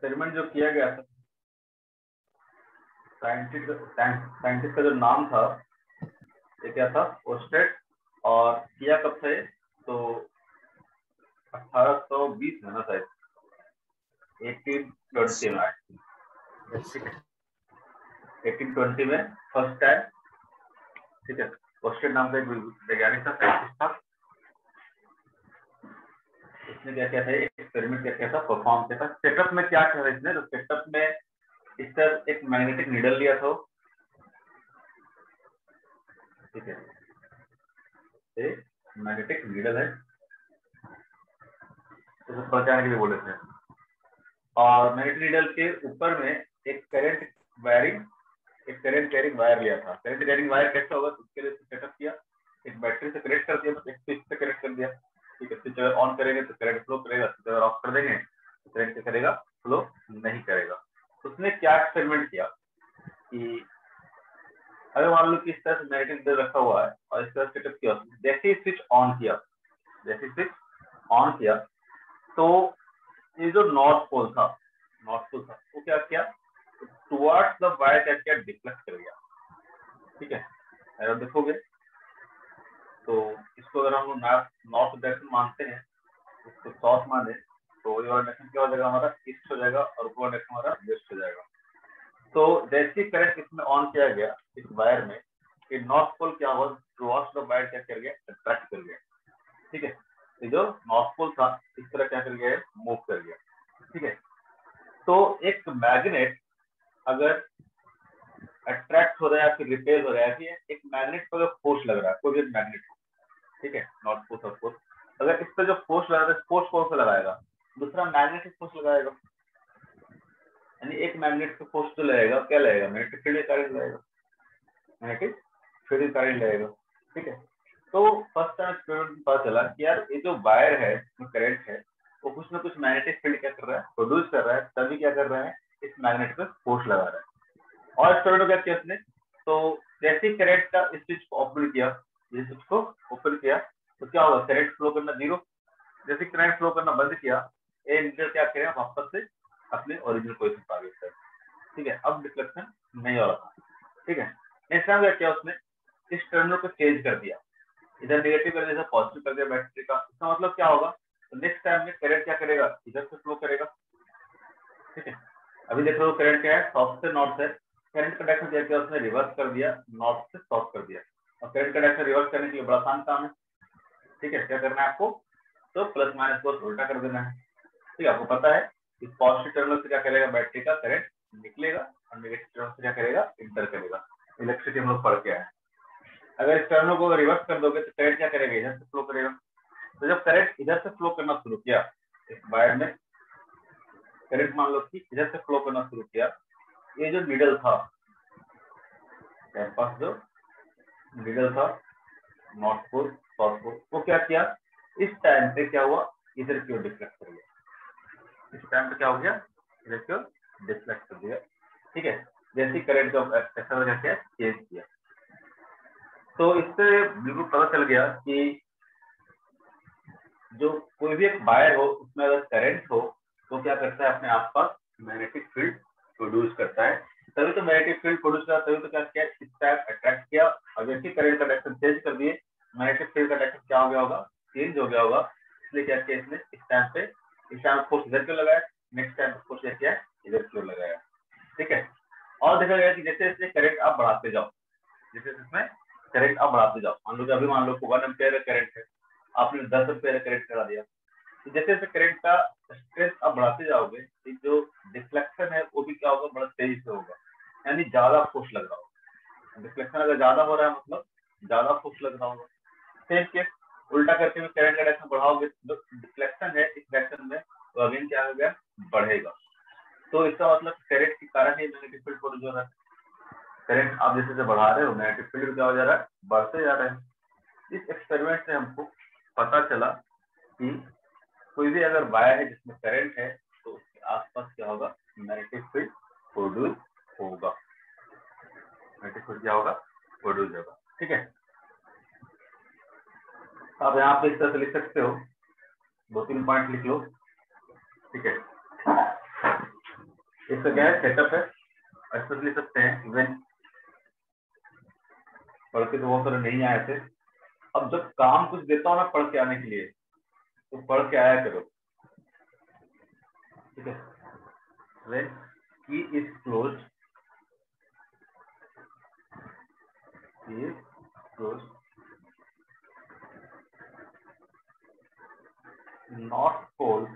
Experiment जो किया गया था, साइंटिस्ट का जो नाम था ये क्या था, ओस्टेड, और किया कब थे तो 1820 में ना शायद 1820 में, ठीक है 1820 में फर्स्ट टाइम, ठीक है। ओस्टेड नाम का एक वैज्ञानिक था, साइंटिस्ट था, इसने क्या किया था, एक्सपेरिमेंट क्या किया था, परफॉर्म किया था। सेटअप में क्या किया था इसने, तो सेटअप में इस तरह एक मैग्नेटिक नीडल लिया था, ठीक है, एक मैग्नेटिक नीडल है, तो पहुंचाने के लिए बोले थे, और मैग्नेटिक नीडल के ऊपर में एक करंट कैरिंग वायर लिया था। करंट कैरिंग वायर कैसा होगा, तो उसके लिए सेटअप किया, एक बैटरी से कनेक्ट कर दिया, एक स्विच से कनेक्ट कर दिया, ठीक है। स्विच अगर ऑन करेंगे तो करंट फ्लो करेगा, स्विच अगर ऑफ कर देंगे तो करंट क्या करेगा, फ्लो नहीं करेगा। उसने क्या एक्सपेरिमेंट किया कि अगर मान लो कि इस तरह से मैग्नेटिक नीडल रखा हुआ है और इस तरह सेटअप किया, जैसे ही स्विच ऑन किया तो ये जो नॉर्थ पोल था वो क्या किया, टुवर्ड्स द वायर क्या किया, डिफ्लेक्ट कर गया, ठीक है। अगर देखोगे तो इसको अगर हम नॉर्थ डायरेक्शन मानते हैं, इसको साउथ माने, तो ये वाला डायरेक्शन क्या हो जाएगा, हमारा ईस्ट हो जाएगा, और ऊपर वाला डायरेक्शन हमारा वेस्ट हो जाएगा। तो जैसे ही करंट इसमें ऑन किया गया इस वायर में, ये नॉर्थ पोल क्या हुआ, टुवर्ड्स द वायर क्या कर गया, अट्रैक्ट कर गया, ठीक है। ये जो नॉर्थ पोल था इस तरह क्या कर गया, मूव कर गया, ठीक है। तो एक मैग्नेट अगर अट्रैक्ट हो रहा है या फिर रिपेल हो रहा है, एक मैग्नेट पर अगर फोर्स लग रहा है, कोई भी मैग्नेट हो, ठीक है, नॉर्थ पोल साउथ पोल, अगर इस पर जो फोर्स लगा रहा है, फोर्स कौन सा लगाएगा, दूसरा मैग्नेटिक फोर्स लगाएगा, यानी एक मैग्नेट पे फोर्स जो लगेगा क्या लगेगा, मैग्नेटिक फील्ड करंट लगेगा, मैग्नेटिक फील्ड करंट लगेगा, ठीक है। तो फर्स्ट टाइम एक्सपेरिमेंट में पता चला कि यार ये जो वायर है इसमें करंट है, वो कुछ ना कुछ मैग्नेटिक फील्ड क्या कर रहा है, प्रोड्यूस कर रहा है, तभी क्या कर रहा है, इस मैग्नेट पे फोर्स लगा रहा है। और एक्सपेरिमेंट क्या किया उसने, तो जैसे ही करंट का स्विच को ओपन किया, ये स्विच को ओपन किया तो क्या होगा, करंट फ्लो करना जीरो। जैसे करंट फ्लो करना बंद किया, ये नीडल क्या करेगा, वापस से अपने ओरिजिनल पोजीशन पर आ गया, ठीक है। अब डिफ्लेक्शन नहीं हो रहा, ठीक है। नेक्स्ट टाइम क्या किया उसने, इस टर्मिनल को चेंज कर दिया, इधर नेगेटिव कर दिया, पॉजिटिव कर दिया बैटरी का। इसका मतलब क्या होगा, तो नेक्स्ट टाइम में करंट क्या करेगा, इधर से फ्लो करेगा, ठीक है। अभी देख लो करंट क्या है, साउथ से नॉर्थ है, करंट का डायरेक्शन क्या किया उसने, रिवर्स कर दिया, नॉर्थ से साउथ कर दिया। और करंट का डायरेक्शन रिवर्स करने के लिए बड़ा आसान काम है, ठीक है। क्या करना है आपको, तो प्लस माइनस को उल्टा कर देना है, ठीक है। आपको पता है कि पॉजिटिव टर्मिनल से क्या करेगा, बैटरी का करंट निकलेगा, और नेगेटिव टर्मिनल से क्या करेगा, इंटर करेगा। इलेक्ट्रिसिटी हम लोग पढ़ के आए। अगर इस टर्मिनल को रिवर्स कर दोगे तो करंट क्या करेगा, इधर से फ्लो करेगा। तो जब करंट इधर से फ्लो करना शुरू किया, इस वायर में करंट मान लो कि इधर से फ्लो करना शुरू किया, ये जो नीडल था, पास जो नीडल था नॉर्थ पोल साउथ पोल, वो क्या किया, इस टाइम पे क्या हुआ, इधर की ओर डिफ्लेक्ट कर गया। इस टाइम पे क्या हो गया, इधर की ओर डिफ्लेक्ट कर दिया, ठीक है। जैसे करंट का ऐसा क्या चेंज किया, तो इससे बिल्कुल पता चल गया कि जो कोई भी एक वायर हो उसमें अगर करंट हो तो क्या करता है, अपने आसपास मैग्नेटिक फील्ड प्रोड्यूस करता है। तभी तो मैग्नेटिक फील्ड प्रोड्यूस करता है, तभी तो क्या किया, इस टाइप अट्रैक्ट किया, और जैसे करंट का डायरेक्शन चेंज कर दिए, मैग्नेटिक फील्ड का डायरेक्शन क्या हो गया होगा, चेंज हो गया होगा। इसलिए क्या किया इसने, इस टाइम फोर्स इधर क्यों लगाया, नेक्स्ट टाइम फोर्स क्या किया, इधर क्यों लगाया, ठीक है। और देखा गया कि जैसे जैसे करंट आप बढ़ाते जाओ, जैसे इसमें करंट आप बढ़ाते जाओ, मान लो कि अभी मान लो 1 एम्पियर का करंट है, आपने 10 एम्पियर का करंट करा दिया, तो जैसे जैसे करंट का स्ट्रेस आप बढ़ाते जाओगे, जो डिफ्लेक्शन है वो भी क्या होगा, बड़ा तेजी से होगा, यानी ज्यादा फोर्स लग रहा होगा। डिफ्लेक्शन अगर ज्यादा हो रहा है मतलब ज्यादा फोर्स लग रहा होगा। सेम केस उल्टा करके में करंट का डायरेक्शन बढ़ाओगे, जो डिफ्लेक्शन है इस डायरेक्शन में, तो अगेन क्या हो गया, बढ़ेगा। तो इसका मतलब करंट के कारण ही मैग्नेटिक फील्ड प्रोड्यूस हो रहा है। करंट आप जैसे जैसे बढ़ा रहे हो, मैग्नेटिक फील्ड क्या हो जा रहा है, बढ़ते जा रहा है। इस एक्सपेरिमेंट से हमको पता चला कि कोई भी अगर वायर है जिसमें करंट है तो उसके आसपास क्या होगा, मैग्नेटिक फील्ड प्रोड्यूस होगा, मैग्नेटिक फील्ड क्या होगा, प्रोड्यूस होगा, ठीक है। आप यहाँ पे इस तरह से लिख सकते हो, 2-3 पॉइंट लिख लो, ठीक है। इसका क्या है सेटअप है, ऐसे लिख सकते हैं इवन पढ़ के तो बहुत सारे नहीं आए थे। अब जब काम कुछ देता हूँ ना पढ़ के आने के लिए, तो पढ़ के आया करो, ठीक है। when key is closed, not pole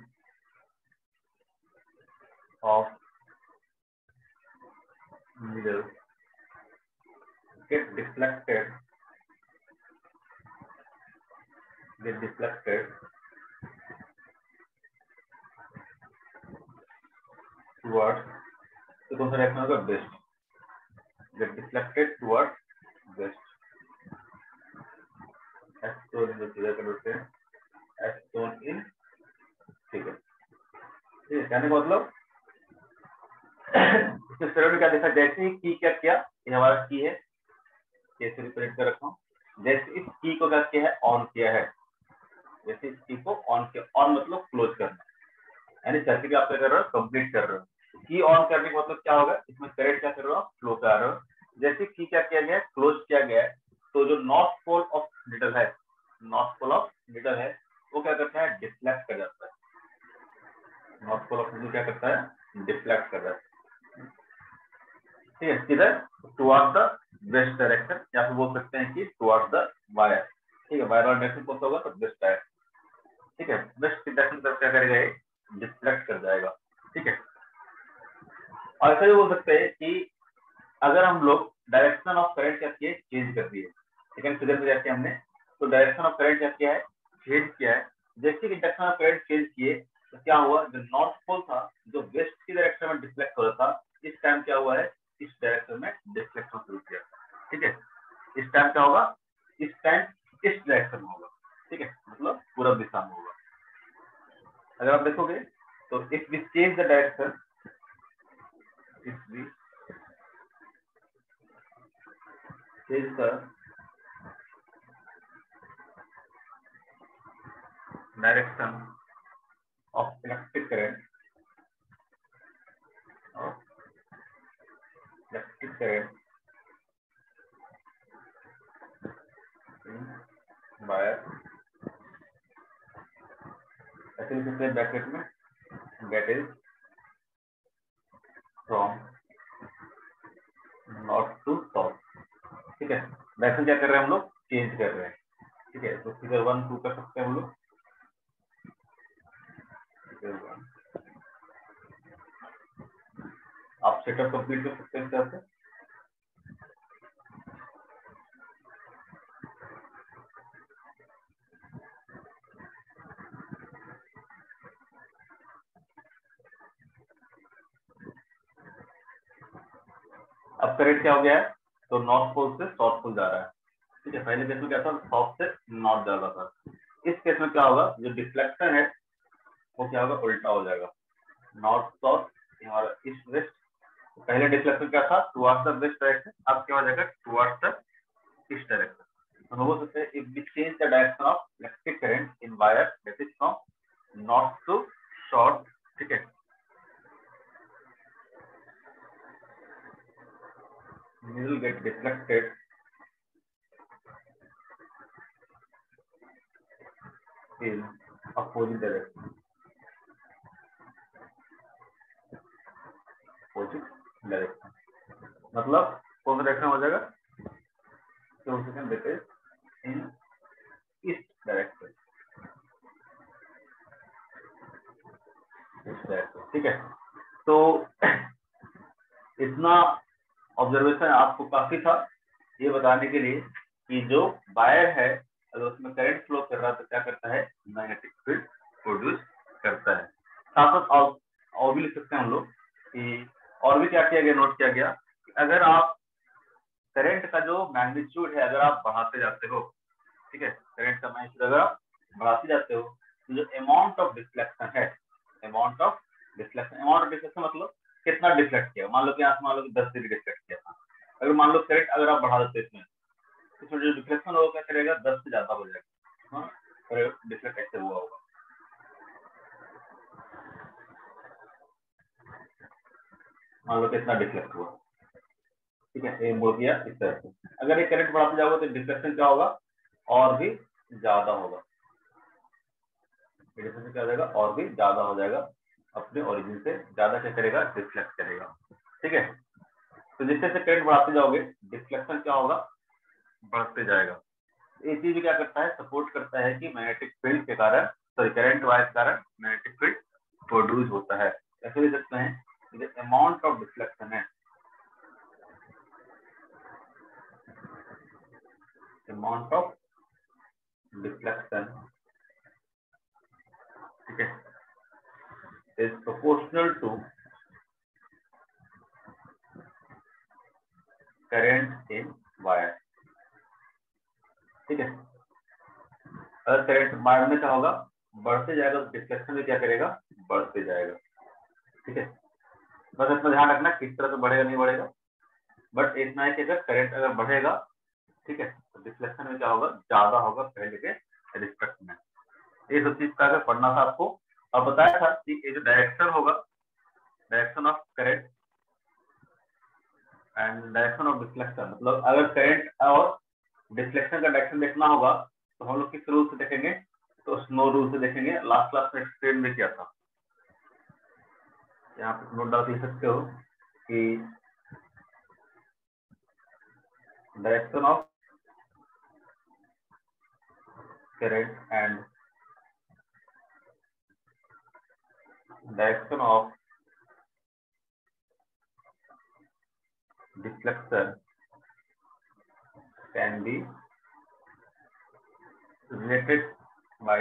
of needle get deflected towards, तो कौन सा डायरेक्शन होगा, waste, get deflected towards west, as shown in the figure कर देते हैं, as shown in figure, ठीक है। कहने का मतलब इसके फिगर में क्या देखा, जैसे ही की क्या किया, ये हमारा की है, कैसे रिप्रेजेंट कर रखा हूँ, जैसे इस की को क्या किया है, ऑन किया है, जैसे इस की को ऑन किया, ऑन मतलब क्लोज करना, यानी सर्किट आप क्या कर रहे हो, कंप्लीट कर रहे हो। की ऑन करने का मतलब क्या होगा, इसमें करंट क्या कर रहे हो, फ्लो कर रहे हो। जैसे की क्या किया गया, क्लोज किया गया है, तो जो नॉर्थ पोल ऑफ नीडल है, नॉर्थ पोल ऑफ नीडल है, वो क्या करता है, डिफ्लेक्ट कर जाता है, नॉर्थ पोल ऑफ नीडल क्या करता है, डिफ्लेक्ट कर जाता है, ठीक है। किधर, टुवर्ड्स द वेस्ट डायरेक्शन, या फिर बोल सकते हैं कि टुवर्ड्स द वायर, ठीक है। वायर वाला डायरेक्शन कौन सा होगा, तो वेस्ट है, ठीक है। वेस्ट की डायरेक्शन तरफ क्या करेगा, ये डिफ्लेक्ट कर जाएगा, ठीक है। और ऐसा भी बोल सकते हैं कि अगर हम लोग डायरेक्शन ऑफ करंट क्या किए, चेंज कर दिए, ठीक है, फिगर में जाके हमने, तो डायरेक्शन ऑफ करंट क्या किया है, चेंज किया है। जैसे कि डायरेक्शन ऑफ करंट चेंज किए, तो क्या हुआ, जो नॉर्थ पोल था, जो वेस्ट की डायरेक्शन में डिफ्लेक्ट हो रहा था, इस टाइम क्या हुआ है, इस डायरेक्शन में डिफ्लेक्शन शुरू किया, ठीक है। इस टाइम क्या होगा, इस टाइम इस डायरेक्शन में होगा, ठीक है, मतलब पूर्व दिशा में होगा। अगर आप देखोगे तो if we change the direction, if we change the direction of electric current in wire, ऐसे लिख सकते हैं ब्रैकेट में, that is from north to south, ठीक है। डायरेक्शन क्या कर रहे हैं हम लोग, चेंज कर रहे हैं, ठीक है। तो फिगर 1 2 कर सकते हैं हम लोग, फिगर 1 आप सेटअप कंप्लीट कर सकते हैं इस तरह से। अब करंट क्या हो गया है, तो नॉर्थ पोल से साउथ पोल जा रहा है, ठीक है। पहले केस में क्या था, साउथ से नॉर्थ जा रहा था। इस केस में क्या होगा, जो डिफ्लेक्शन है वो क्या होगा, उल्टा हो जाएगा, नॉर्थ साउथ, हमारा ईस्ट वेस्ट। पहले डिफ्लेक्शन क्या था, टुवर्ड्स द वेस्ट डायरेक्शन, अब क्या हो जाएगा, टुवर्ड्स द ईस्ट डायरेक्शन। तो हम बोल सकते हैं if we change the direction of electric current in wire, that is from north to south, ठीक है, will get deflected in opposite direction, opposite direction मतलब कौन सा डायरेक्शन हो जाएगा, तो second that is in east direction, east direction, ठीक है। तो इतना ऑब्जर्वेशन आपको काफी था ये बताने के लिए कि जो वायर है अगर उसमें करंट फ्लो कर रहा है तो क्या करता है, मैग्नेटिक फील्ड प्रोड्यूस करता है। साथ साथ और भी लिख सकते हैं हम लोग कि और भी क्या किया गया, नोट किया गया कि अगर आप करंट का जो मैग्नीट्यूड है अगर आप बढ़ाते जाते हो, ठीक है, करंट का मैग्नीट्यूड अगर आप बढ़ाते जाते हो, तो जो अमाउंट ऑफ डिफ्लेक्शन है, अमाउंट ऑफ डिफ्लेक्शन मतलब कितना डिफ्लेक्ट किया, मान लो कि यहाँ से मान लो कि 10 डिग्री डिफ्लेक्ट किया था, अगर मान लो करंट अगर आप बढ़ा देते इसमें, तो जो डिफ्लेक्शन होगा क्या करेगा, 10 से ज्यादा हो जाएगा, हाँ, डिफ्लेक्ट ऐसे हुआ होगा। मान लो कितना डिफ्लेक्ट हुआ, ठीक है, ये मोड़ दिया इस तरह से। अगर ये करंट बढ़ाते जाओगे तो डिफ्लेक्शन क्या होगा, और भी ज्यादा होगा, डिफ्लेक्शन क्या हो जाएगा, और भी ज्यादा हो जाएगा, अपने ओरिजिन से ज्यादा क्या करेगा, डिफ्लेक्ट करेगा, ठीक है। तो जिससे से करंट बढ़ाते जाओगे डिफ्लेक्शन क्या होगा, बढ़ते जाएगा। ये चीज क्या करता है, सपोर्ट करता है कि मैग्नेटिक फील्ड के कारण, सॉरी करंट वायर के कारण मैग्नेटिक फील्ड प्रोड्यूस होता है। ऐसे भी सकते हैं अमाउंट ऑफ डिफ्लेक्शन है, अमाउंट ऑफ डिफ्लेक्शन, ठीक है, is proportional to current in wire, ठीक है। अगर करंट वायर में क्या होगा, बढ़ते जाएगा तो डिफ्लेक्शन भी क्या करेगा, बढ़ते जाएगा, ठीक है। बस इसमें ध्यान रखना किस तरह से बढ़ेगा नहीं बढ़ेगा, बट इतना है कि अगर करंट अगर बढ़ेगा, ठीक है, तो डिफ्लेक्शन में क्या होगा, ज्यादा होगा पहले के रिस्पेक्ट में। ये सब चीज का अगर पढ़ना था आपको। और बताया था कि ये जो डायरेक्शन होगा, direction of current and direction of deflection, मतलब अगर करंट और डिफ्लेक्शन का डायरेक्शन देखना होगा तो हम लोग किस रूल से देखेंगे, तो स्नो रूल से देखेंगे। लास्ट क्लास में एक्सप्लेन भी किया था, यहाँ पे नोट डाल सकते हो कि direction of current and direction of deflection can be related by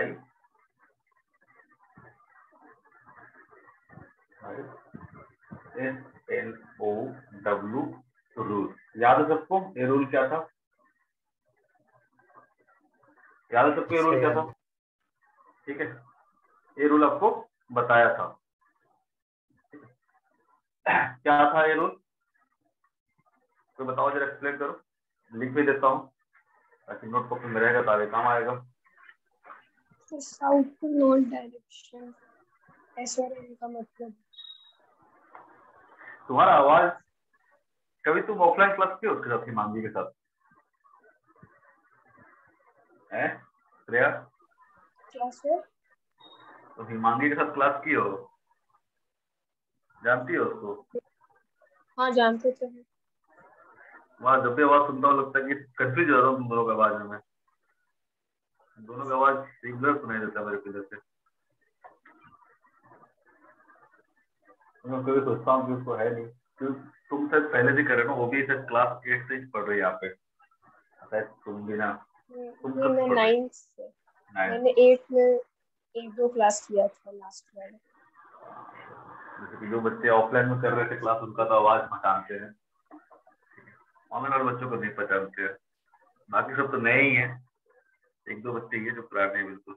SNOW rule. याद है सबको ये रूल क्या था, याद है सबको ये रूल क्या था, ठीक है, ये रूल आपको बताया था, क्या था ये रूल, तो बताओ जरा, एक्सप्लेन करो, लिख भी देता हूँ ताकि नोट कॉपी में रहेगा तो आगे काम आएगा। South to north direction, SRN का मतलब। तुम्हारा आवाज, कभी तुम ऑफलाइन क्लास की हो उसके साथ, हिमांगी के साथ है श्रेया, क्लास है, तो हिमांगी के साथ क्लास की हो, जानती हो उसको? हाँ जानते थे। वहाँ जब भी आवाज सुनता हूँ लगता है कि कंफ्यूज हो रहा हूँ तुम दोनों की आवाज में, दोनों की आवाज एक बार सुनाई देता मेरे को जैसे। मैं कभी सोचता हूँ कि उसको है नहीं, क्यों तुम शायद पहले से कर रहे हो, वो भी शायद क्लास 8 से ही पढ़ रही है यहाँ पे, शायद तुम भी ना, तुम नहीं, कब मैं पढ़ रही 9th से, हो? 9। मैंने 8 में एक दो क्लास किया था लास्ट वाला। जैसे कि जो बच्चे ऑफलाइन में कर रहे थे क्लास, उनका तो आवाज पहचानते हैं, ऑनलाइन वाले बच्चों को नहीं पहचानते हैं, बाकी सब तो नए ही है, एक दो बच्चे ये जो पुराने हैं बिल्कुल।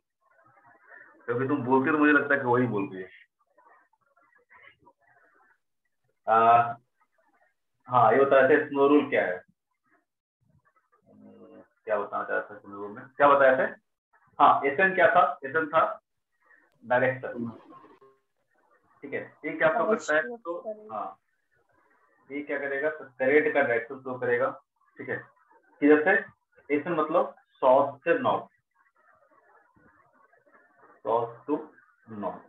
कभी तुम बोलते तो मुझे लगता है कि वही बोल रही है। हाँ ये बताया था स्नो रूल क्या है, क्या बताना चाहता था स्नो रूल में, क्या बताया था? हाँ एसएन क्या था, एसएन था डायरेक्टर, ठीक है। ये क्या शो करता है, डायरेक्शन ऑफ तो करंट। हाँ ये क्या करेगा, तो करंट का डायरेक्शन शो करेगा, ठीक है, किधर से, एसएन मतलब साउथ से नॉर्थ, साउथ टू नॉर्थ,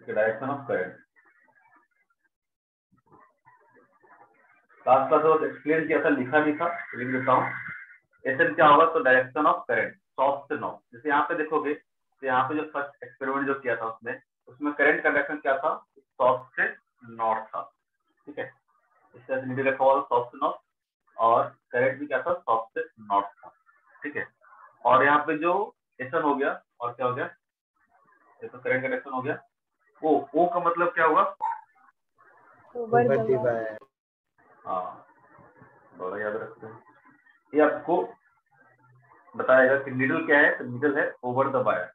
ठीक है, direction of current. Last class explain किया था, लिखा नहीं था, लिख देता हूँ। एसएन क्या होगा, तो डायरेक्शन ऑफ करंट साउथ से नॉर्थ। जैसे यहाँ पे देखोगे तो यहाँ पे जो फर्स्ट एक्सपेरिमेंट जो किया था उसमें, उसमें करंट का डायरेक्शन क्या था, साउथ से नॉर्थ था, ठीक है, इस तरह से नीचे लिखा हुआ साउथ से नॉर्थ, और करंट भी क्या था, साउथ से नॉर्थ था, ठीक है। और यहाँ पे जो एसन हो गया, और क्या हो गया, ये तो करंट का डायरेक्शन हो गया। ओ का मतलब क्या होगा, ओवर द वायर। हाँ बड़ा याद रखते हैं, ये आपको बताएगा कि नीडल क्या है, तो नीडल है ओवर द वायर।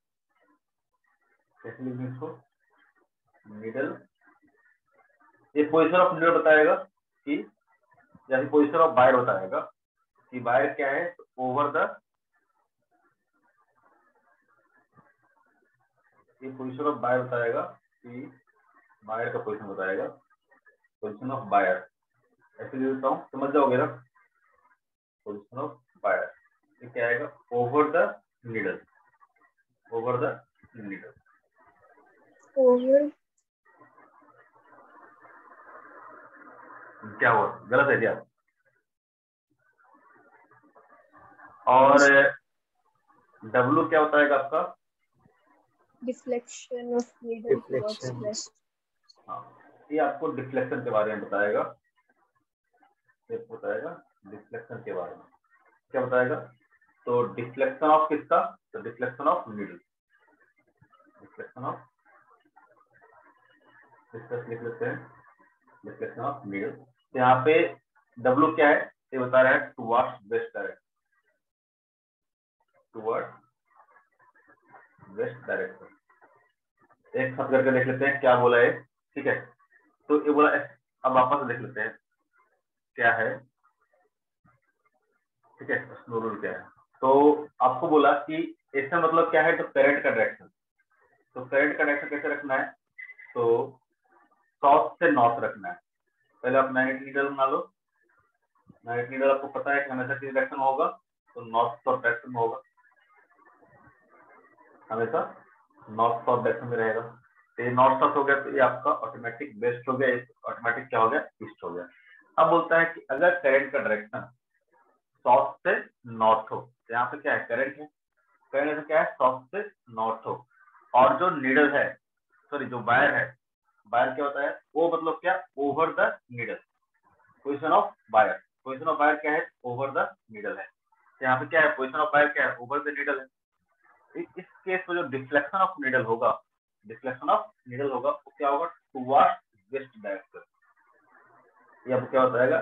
कैसे लिखेंगे इसको, नीडल, ये पोजिशन ऑफ नीडल बताएगा कि, जैसे पोजिशन ऑफ वायर बताएगा कि वायर क्या है, तो ओवर द, ये पोजिशन ऑफ वायर बताएगा कि बायर का पोजीशन बताएगा, पोजीशन ऑफ बायर, ऐसे लिख देता हूँ, समझ जाओगे ना, पोजीशन ऑफ बायर, ये क्या आएगा, over the needle, over the needle. Over क्या हुआ, गलत है क्या? और W क्या होता है आपका? Deflection of needle towards waste. हाँ, ये आपको डिफ्लेक्शन के बारे में बताएगा, ये बताएगा डिफ्लेक्शन के बारे में, क्या बताएगा? तो डिफ्लेक्शन ऑफ किसका? तो deflection of needle, deflection of, लिख लेते हैं, डिफ्लेक्शन ऑफ नीडल। तो यहाँ पे W क्या है, ये बता रहा है towards west direction, towards west direction. एक साथ करके देख लेते हैं क्या बोला है, ठीक है। तो ये बोला, अब वापस देख लेते हैं क्या है, ठीक है, स्नो रूल क्या है। तो आपको बोला कि इसका मतलब क्या है, तो करंट का डायरेक्शन, तो करंट का डायरेक्शन कैसे रखना है, तो साउथ से नॉर्थ रखना है। पहले आप मैग्नेटिक नीडल बना लो, मैग्नेटिक नीडल आपको पता है कि हमेशा किस डायरेक्शन में होगा, तो नॉर्थ साउथ डायरेक्शन में होगा, हमेशा नॉर्थ साउथ डायरेक्शन में रहेगा। तो ये नॉर्थ साउथ हो गया, तो ये आपका ऑटोमेटिक वेस्ट हो गया, ऑटोमेटिक क्या हो गया, ईस्ट हो गया। अब बोलता है कि अगर करंट का डायरेक्शन साउथ से नॉर्थ हो, तो यहाँ पे क्या है, करंट है, करंट क्या है, साउथ से नॉर्थ हो, और जो नीडल है, सॉरी जो वायर है, वायर क्या होता है, वो मतलब क्या, over the needle, position of wire, position of wire क्या है, ओवर द नीडल है। तो यहाँ पे क्या है, पोजीशन ऑफ वायर क्या है, ओवर द नीडल है। इस केस में जो डिफ्लेक्शन ऑफ नीडल होगा, डिफ्लेक्शन ऑफ नीडल होगा, वो क्या होगा, टुवर्ड्स वेस्ट डायरेक्शन। ये अब क्या हो जाएगा,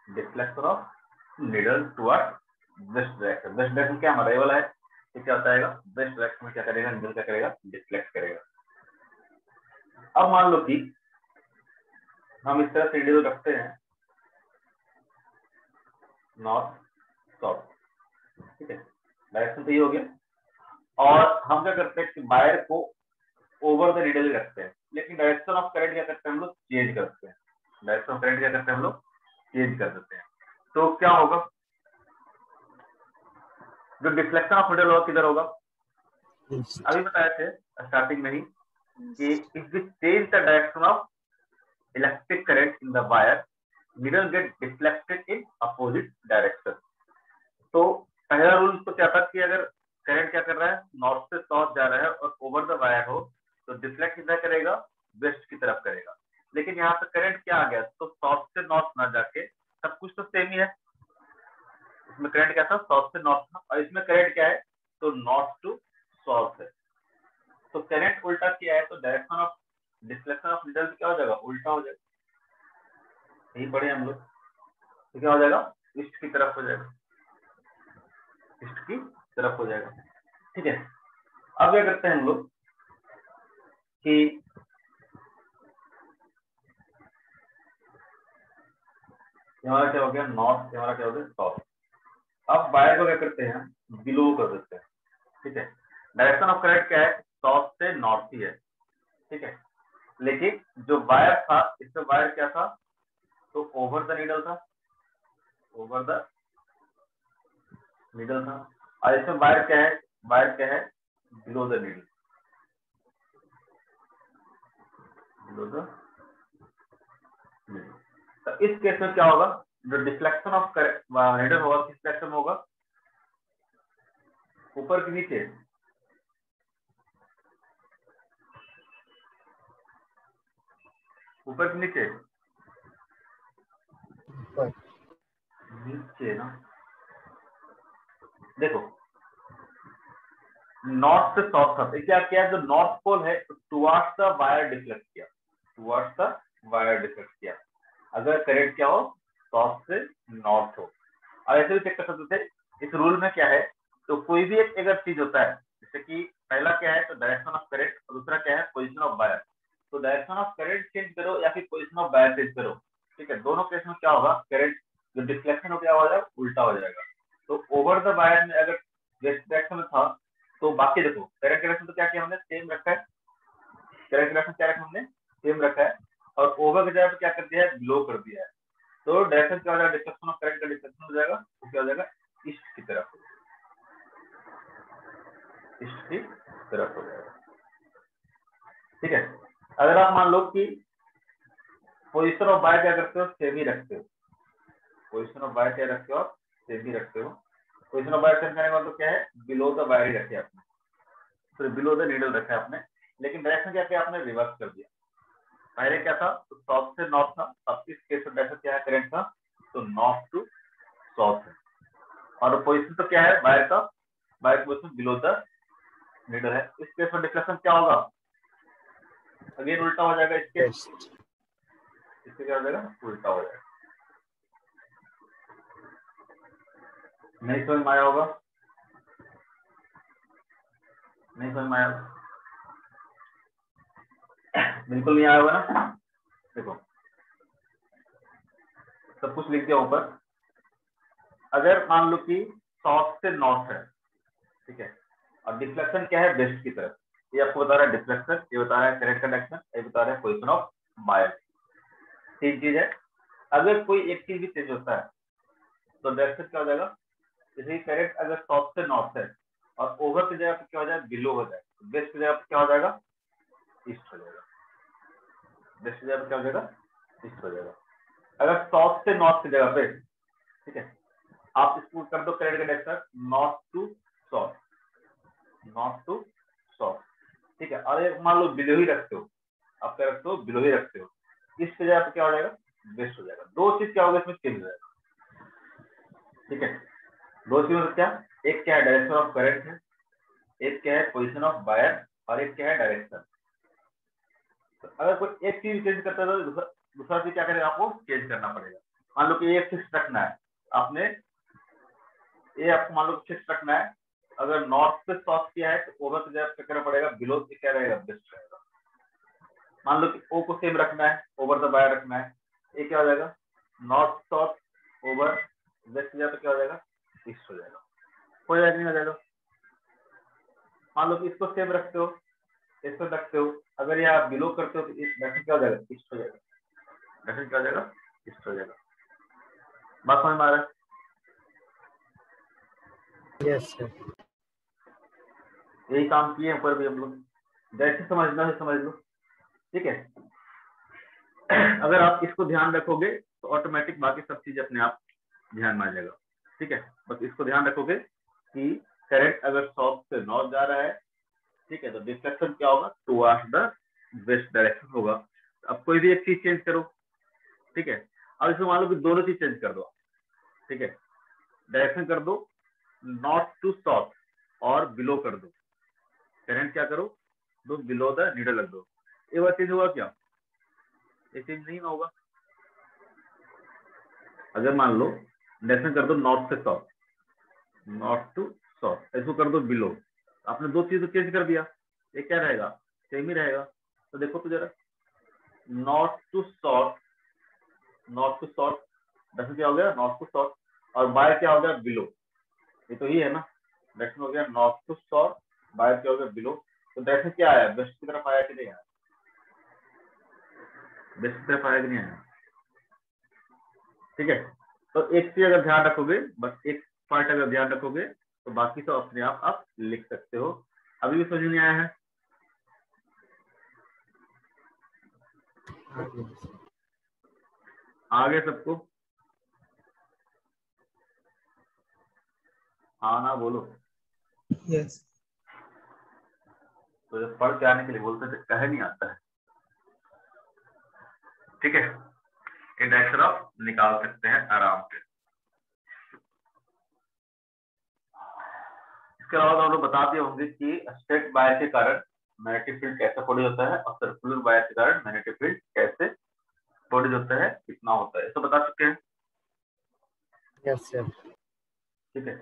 deflection of needle towards west direction. West direction क्या हमारा ये वाला है, ये क्या होता है, वेस्ट डायरेक्शन में क्या करेगा, नीडल क्या करेगा, डिफ्लेक्ट करेगा। अब मान लो कि हम इस तरह से नीडल रखते हैं नॉर्थ साउथ, ठीक है, डायरेक्शन तो ये हो गया, और हम क्या करते हैं कि वायर को ओवर द नीडल रखते हैं, लेकिन डायरेक्शन ऑफ करंट क्या करते हैं हम लोग, चेंज करते हैं, डायरेक्शन ऑफ करंट क्या करते हैं हम लोग, चेंज कर देते हैं। तो क्या होगा, जो डिफ्लेक्शन ऑफ नीडल होगा किधर होगा, अभी बताए थे स्टार्टिंग में ही कि if we change the direction of electric current in the wire, needle get deflected in opposite direction. तो पहला रूल तो क्या था कि अगर करंट क्या कर रहा है, नॉर्थ से साउथ जा रहा है और ओवर द वायर हो, तो डिफ्लेक्ट किधर करेगा, वेस्ट की तरफ करेगा। लेकिन यहाँ पे करंट क्या आ गया, तो साउथ से नॉर्थ ना जाके, सब कुछ तो सेम ही है, इसमें करंट क्या था, साउथ से नॉर्थ था, और इसमें करंट क्या है, तो नॉर्थ टू साउथ है। तो करंट उल्टा किया है, तो direction of deflection of needle क्या हो जाएगा, उल्टा हो जाएगा, यही पढ़े हम लोग, तो क्या हो जाएगा, ईस्ट की तरफ हो जाएगा, ईस्ट की तरफ हो जाएगा, ठीक है। अब क्या करते हैं हम लोग कि हमारा क्या हो गया, नॉर्थ, हमारा क्या हो गया, साउथ। अब वायर को क्या करते हैं, बिलो कर देते हैं, ठीक है। डायरेक्शन ऑफ करंट क्या है, साउथ से नॉर्थ ही है, ठीक है। लेकिन जो वायर था, इसमें वायर क्या था, तो ओवर द नीडल था, ओवर द नीडल था, और इसमें वायर क्या है, वायर क्या है, below the needle, below the needle. तो इस केस में क्या होगा, जो डिफ्लेक्शन ऑफ नीडल होगा, किस डायरेक्शन में होगा, ऊपर के नीचे, ऊपर के नीचे, नीचे ना, देखो नॉर्थ से साउथ था, क्या किया, जो नॉर्थ पोल है टुवर्ड्स द वायर डिफ्लेक्ट किया, टुवर्ड्स द वायर डिफ्लेक्ट किया। अगर करंट क्या हो, साउथ से नॉर्थ हो। और ऐसे भी चेक कर सकते थे, इस रूल में क्या है, तो कोई भी एक अगर चीज होता है, जैसे कि पहला क्या है, तो डायरेक्शन ऑफ करंट, और दूसरा क्या है, पोजीशन ऑफ वायर। तो डायरेक्शन ऑफ करंट चेंज करो या फिर पोजीशन ऑफ वायर चेंज करो, ठीक है, दोनों केस में क्या होगा, करंट जो डिफ्लेक्शन हो गया हो जाएगा, उल्टा हो जाएगा। तो ओवर द वायर में अगर वेस्ट डायरेक्शन में था, तो बाकी देखो करंट डायरेक्शन तो क्या किया हमने, सेम रखा है, करंट डायरेक्शन क्या रखा हमने, सेम रखा है और ओवर की जगह पे क्या कर दिया है, बिलो कर दिया है, तो डायरेक्शन क्या हो जाएगा, डिफ्लेक्शन ऑफ करंट का डिफ्लेक्शन हो जाएगा, तो क्या हो जाएगा, ईस्ट की तरफ हो जाएगा, ईस्ट की तरफ हो जाएगा। ठीक है, अगर आप मान लो कि पोजिशन ऑफ वायर क्या करते हो, सेम ही रखते हो, पोजिशन ऑफ वायर क्या रखते हो आप, सेम ही रखते हो, पोजिशन ऑफ वायर सेम करने का मतलब क्या है, बिलो द वायर ही रखे आपने, फिर बिलो द नीडल रखा है आपने, लेकिन डायरेक्शन क्या किया आपने, रिवर्स कर दिया। पहले क्या था, तो साउथ से नॉर्थ था, अब इस केस में डायरेक्शन क्या है, करंट का, तो नॉर्थ टू साउथ है, और पोजिशन तो क्या है वायर का, वायर की पोजिशन बिलो द नीडल है। इस केस में डिफ्लेक्शन क्या होगा, अगेन उल्टा हो जाएगा, इसके क्या हो जाएगा, उल्टा हो जाएगा। नहीं समझ में आया होगा, नहीं समझ में आया, बिल्कुल नहीं आया होगा ना। देखो सब कुछ लिख दिया ऊपर। अगर मान लो कि साउथ से नॉर्थ है, ठीक है, और डिफ्लेक्शन क्या है, वेस्ट की तरफ, ये आपको बता रहा है डिफ्लेक्शन, ये बता रहा है करंट कंडक्शन, ये बता रहा है पोजीशन ऑफ वायर, तीन चीज है। अगर कोई एक चीज भी चेंज होता है तो डायरेक्शन क्या हो जाएगा, जैसे करंट अगर साउथ से नॉर्थ है और ओवर की जगह पे क्या हो जाएगा, बिलो हो जाएगा, वेस्ट की जगह पे क्या हो जाएगा, ईस्ट हो जाएगा, वेस्ट की जगह पे क्या हो जाएगा, ईस्ट हो जाएगा। अगर साउथ से नॉर्थ की जगह पे, ठीक है, आप इसको कर दो करंट का direction north to south, north to south, ठीक है, और मान लो बिलो ही रखते हो, आप क्या रखते हो, बिलो ही रखते हो, इस जगह पे क्या हो जाएगा, वेस्ट हो जाएगा। दो चीज क्या होगा इसमें, चेंज हो जाएगा। ठीक है, दो चीज मतलब क्या, एक क्या है डायरेक्शन ऑफ करंट है, एक क्या है पोजीशन ऑफ वायर, और एक क्या है डायरेक्शन। तो अगर कोई एक चीज चेंज करता है तो दूसरा चीज क्या करेगा, आपको चेंज करना पड़ेगा। मान लो कि ये फिक्स रखना है आपने, ये आपको मान लो फिक्स रखना है, अगर नॉर्थ से साउथ किया है तो ओवर से क्या करना पड़ेगा, बिलो से क्या रहेगा, वेस्ट रहेगा। मान लो कि ओ को सेम रखना है, ओवर द वायर रखना है, ये क्या हो जाएगा, नॉर्थ साउथ ओवर वेस्ट जाए तो क्या हो जाएगा, ईस्ट हो जाएगा, हो जाएगा नहीं हो जाएगा। मान लो कि इसको सेम रखते हो, इसको रखते हो, अगर ये आप बिलो करते हो तो इस डायरेक्शन क्या हो जाएगा, ईस्ट हो जाएगा, डायरेक्शन क्या हो जाएगा, ईस्ट हो जाएगा। बात समझ में आ रहा है? Yes sir. यही काम किए ऊपर भी हम लोग, जैसे समझना है समझ लो। ठीक है, अगर आप इसको ध्यान रखोगे तो ऑटोमेटिक बाकी सब चीज अपने आप ध्यान में आ जाएगा। ठीक है, बस इसको ध्यान रखोगे कि करंट अगर साउथ से नॉर्थ जा रहा है, ठीक है, तो डिफ्लेक्शन क्या होगा, टुवर्ड्स द वेस्ट डायरेक्शन होगा। अब कोई भी एक चीज चेंज करो, ठीक है, अब इसमें मान लो कि दोनों चीज चेंज कर दो, ठीक है, डायरेक्शन कर दो नॉर्थ टू साउथ और बिलो कर दो, करंट क्या करो, दो बिलो द नीडल लग दो, ये बात चेंज होगा क्या, ये चेंज नहीं होगा। अगर मान लो डायरेक्शन कर दो नॉर्थ से साउथ, नॉर्थ टू साउथ, इसको कर दो बिलो, आपने दो चीज चेंज कर दिया, ये क्या रहेगा, सेम ही रहेगा। तो देखो तो जरा, north to south, north to south direction क्या हो गया, नॉर्थ टू साउथ, और बाय क्या हो गया, बिलो, ये तो ही है ना, डायरेक्शन हो गया नॉर्थ टू साउथ, बाय क्या हो गया, बिलो। तो डायरेक्शन क्या आया, वेस्ट की तरफ आया कि नहीं आया, वेस्ट की तरफ आया कि नहीं आया। ठीक है, तो एक चीज अगर ध्यान रखोगे, बस एक पॉइंट अगर ध्यान रखोगे तो बाकी तो अपने आप लिख सकते हो। अभी भी समझ नहीं आया है, आ गया सबको, हाँ ना बोलो। यस। तो जब पढ़ के आने के लिए बोलते थे, कहे नहीं आता है। ठीक है, ये डायरेक्शन आप निकाल सकते हैं आराम से। इसके अलावा हम लोग बता दिए होंगे कि स्ट्रेट वायर के कारण मैग्नेटिक फील्ड कैसे प्रोड्यूस होता है और सर्कुलर वायर के कारण मैग्नेटिक फील्ड कैसे प्रोड्यूस होता है, कितना होता है, ये तो बता चुके हैं। Yes sir. ठीक है,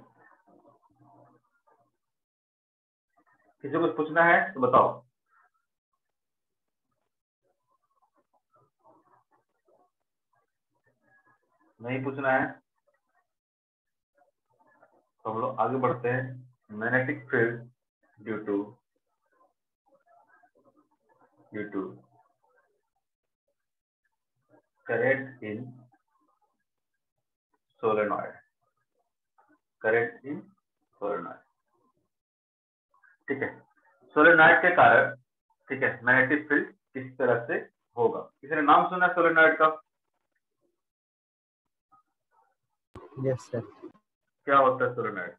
किसी को कुछ पूछना है तो बताओ। नहीं पूछना है तो हम लोग आगे बढ़ते हैं। Magnetic field due to current in solenoid, current in solenoid, ठीक है। सोलेनॉइड के कारण, ठीक है, मैग्नेटिक फील्ड किस तरह से होगा। किसी ने नाम सुना सोलेनॉइड का? Yes sir. क्या होता है सोलेनॉइड?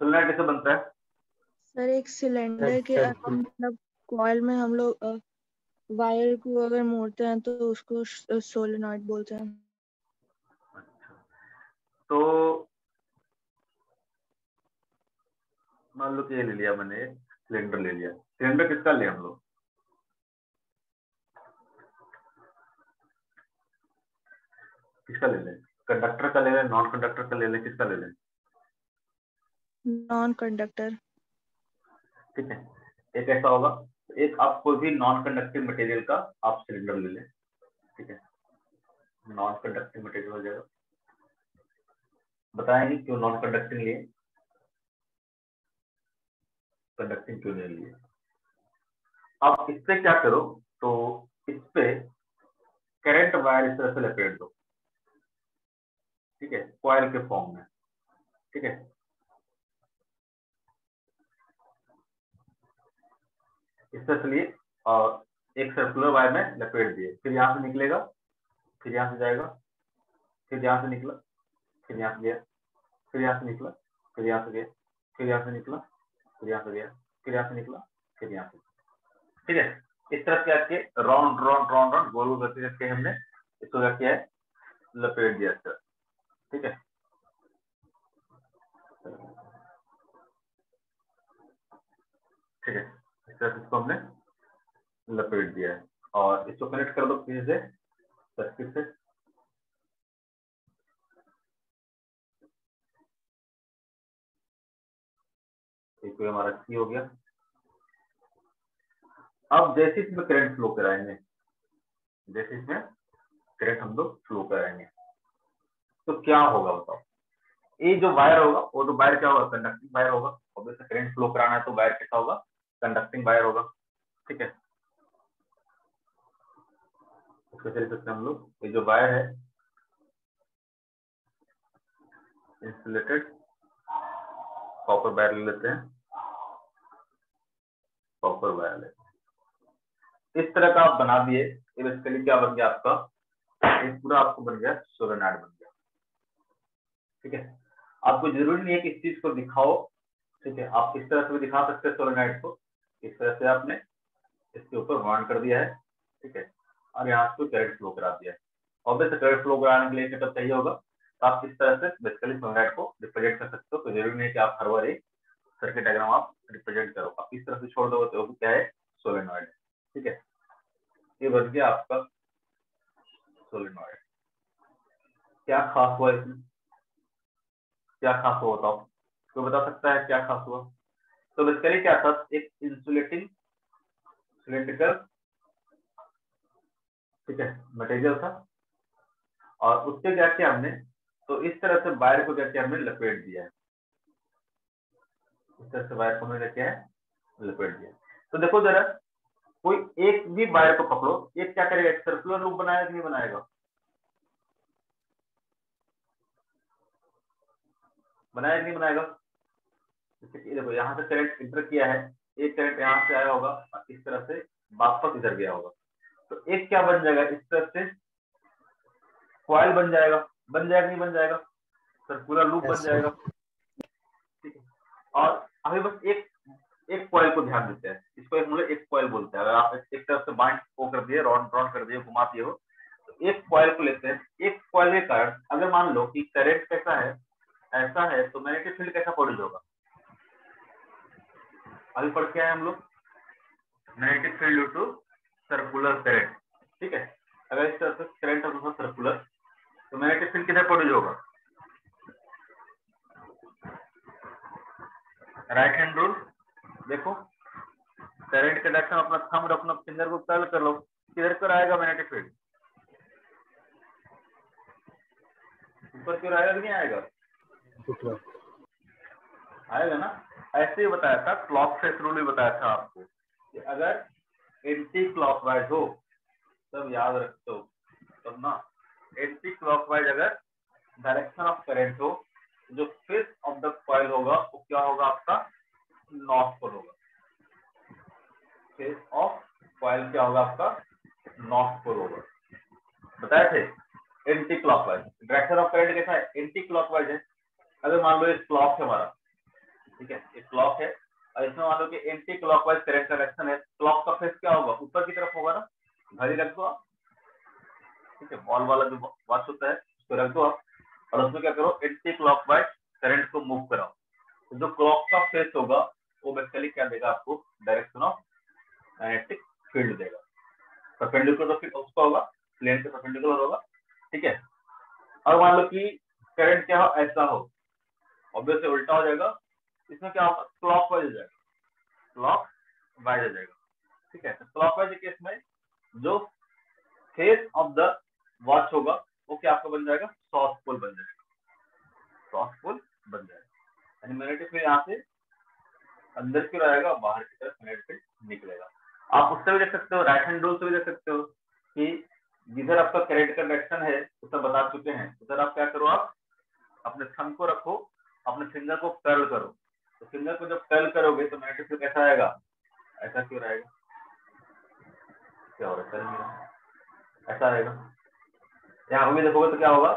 सोलेनॉइड कैसे बनता है? सर एक सिलेंडर के मतलब कॉइल में हम लोग वायर को अगर मोड़ते हैं तो उसको सोलेनॉइड बोलते हैं। अच्छा, तो मान लो कि ये ले लिया मैंने, सिलेंडर ले लिया। सिलेंडर किसका ले हम लोग? किसका ले लें? कंडक्टर का ले लें, नॉन कंडक्टर का ले लें, किसका ले लें? Non conductor. ठीक है, एक ऐसा होगा, एक आप कोई भी नॉन कंडक्टिंग मटेरियल का आप सिलेंडर ले लें, ठीक है, नॉन कंडक्टिंग मटेरियल हो जाएगा। बताएंगे क्यों नॉन कंडक्टिंग लिए, कंडक्टिंग क्यों नहीं लिए। आप इस पे क्या करो, तो इस पे करंट वायर इस तरह से लपेट दो, ठीक है, कॉइल के फॉर्म में, ठीक है। इस तरह से लिए और एक सर्कुलर वायर में लपेट दिए, फिर यहाँ से निकलेगा, फिर यहाँ से जाएगा, फिर यहाँ से निकला, फिर यहाँ से गया, फिर यहाँ से निकला, फिर यहाँ से गया, फिर यहाँ से निकला, फिर यहाँ से गया, फिर यहाँ से निकला, फिर यहाँ से, ठीक है। इस तरह से करके राउंड राउंड राउंड राउंड गोल गोल करके हमने इसको क्या किया है, लपेट दिया सर, ठीक है। ठीक है, इस तरह से इसको हमने लपेट दिया है और इसको कनेक्ट कर दो किसी से, सर्किट से। एक हमारा सी हो गया। अब जैसे इसमें करंट फ्लो कराएंगे, जैसे इसमें करंट हम लोग फ्लो कराएंगे तो क्या होगा बताओ। ये जो वायर होगा वो तो वायर क्या होगा, कंडक्टिंग वायर होगा। ऑब्वियसली करंट फ्लो कराना है तो वायर कैसा होगा, कंडक्टिंग वायर होगा, ठीक है। उसके तरीके से हम लोग ये जो वायर है इंसुलेटेड कॉपर वायर ले लेते हैं, कॉपर वायर लेते हैं। इस तरह का आप बना दिए, ये बेसिकली क्या बन गया आपका, ये पूरा आपको बन गया सोलेनॉइड बन गया, ठीक है। आपको जरूरी नहीं है कि इस चीज को दिखाओ, ठीक है, आप इस तरह से भी दिखा सकते हैं सोलेनॉइड को। इस तरह से आपने इसके ऊपर वाउंड कर दिया है, ठीक है, और यहाँ से करंट फ्लो करा दिया है। ऑब्वियसली करंट फ्लो कराने के लिए सेटअप चाहिए होगा, तो आप इस तरह से बेसिकली सोलेनॉइड को रिप्रेजेंट कर सकते हो। तो जरूरी नहीं है कि आप हर बार एक सर्किट डायग्राम आप रिप्रेजेंट करो, आप इस तरह से छोड़ दोगे तो क्या है, सोलेनॉइड, ठीक है। ये बन गया आपका सोलेनॉइड। क्या खास हुआ इसमें, क्या खास हुआ बताओ, कोई बता सकता है क्या खास हुआ? तो बेसिकली क्या था, एक इंसुलेटिंग सिलेंड्रिकल, ठीक है, मटेरियल था और उससे क्या किया हमने, तो इस तरह से वायर को क्या किया हमने, लपेट दिया है। इस तरह से वायर को हमने क्या है, लपेट दिया। तो देखो जरा, कोई एक भी वायर को पकड़ो, एक क्या करेगा, एक सर्कुलर लूप बनाएगा कि नहीं बनाएगा, बनाएगा कि नहीं बनाएगा। देखो यहाँ से करंट इंटर किया है, एक करंट यहाँ से आया होगा और इस तरह से वापस इधर गया होगा, तो एक क्या बन जाएगा, इस तरह से कॉइल बन जाएगा, बन जाएगा नहीं बन जाएगा, सर्कुलर लूप बन जाएगा, ठीक है। और अभी बस एक एक कॉइल को ध्यान देते हैं, इसको एक मतलब एक कॉइल बोलते हैं। अगर आप एक तरफ से बाइंड को कर दिए, राउंड राउंड कर दिए, घुमा दिए हो, तो एक कॉइल को लेते हैं। एक कॉइल के कारण अगर मान लो कि करंट कैसा है, ऐसा है, तो मैग्नेटिक फील्ड कैसा प्रोड्यूस होगा, अभी पढ़ के आए हम लोग, magnetic field due to circular current, ठीक है। अगर इस तरह से करंट होगा सर्कुलर, तो मैग्नेटिक फील्ड किधर प्रोड्यूस होगा, राइट हैंड रूल। देखो करंट के डायरेक्शन अपना थंब रखना, फिंगर को कर्ल कर लो, किधर पर आएगा मैग्नेटिक फील्ड, ऊपर क्यों आएगा कि नहीं आएगा, आएगा ना। ऐसे ही बताया था, क्लॉक फेस रूल भी बताया था आपको कि अगर क्लॉकवाइज हो, सब याद रखते हो तब ना, एंटी क्लॉकवाइज अगर डायरेक्शन ऑफ करंट हो, जो फेस ऑफ द कॉइल होगा वो क्या होगा आपका, नॉर्थ पोल होगा। फेस ऑफ कॉइल क्या होगा आपका, नॉर्थ पोल होगा। बताए थे anti clockwise. Direction of current कैसा है, एंटी क्लॉकवाइज है। अगर मान लो ये क्लॉक है हमारा, ठीक है, ये क्लॉक है और इसमें मान लो कि एंटी क्लॉकवाइज करंट का डायरेक्शन है, क्लॉक का फेस क्या होगा, ऊपर की तरफ होगा ना, घड़ी रख दो आप, ठीक है, बॉल वाला जो वॉच होता है उसको रख दो आप, और उसमें क्या करो, एंटी क्लॉकवाइज करंट को मूव कराओ। तो जो क्लॉक का फेस होगा वो बेसिकली क्या देगा आपको, डायरेक्शन ऑफ मैग्नेटिक फील्ड देगा। परपेंडिकुलर तो उसका होगा, प्लेन के परपेंडिकुलर होगा, ठीक है। और मान लो कि करंट क्या हो, ऐसा हो, ऑब्वियसली उल्टा हो जाएगा, इसमें क्या होगा, क्लॉकवाइज हो जाएगा, क्लॉकवाइज हो जाएगा, ठीक है। तो क्लॉकवाइज केस में जो फेस ऑफ द वॉच होगा वो क्या आपका बन जाएगा, साउथ पोल बन जाएगा, साउथ पोल बन जाएगा। यानी मैग्नेटिक फील्ड यहाँ से अंदर की ओर आएगा, बाहर की तरफ मैग्नेटिक फील्ड निकलेगा। आप उससे भी देख सकते हो, राइट हैंड रूल से भी देख सकते हो कि जिधर आपका करंट का डायरेक्शन है उसे बता चुके हैं, उधर आप क्या करो, आप अपने थंब को रखो, अपने फिंगर को कर्ल करो। तो फिंगर को जब कर्ल करोगे तो मैग्नेटिक फील्ड कैसा आएगा, ऐसा क्यों रहेगा, क्या हो रहा है, ऐसा आएगा। यहाँ भी देखोगे तो क्या होगा,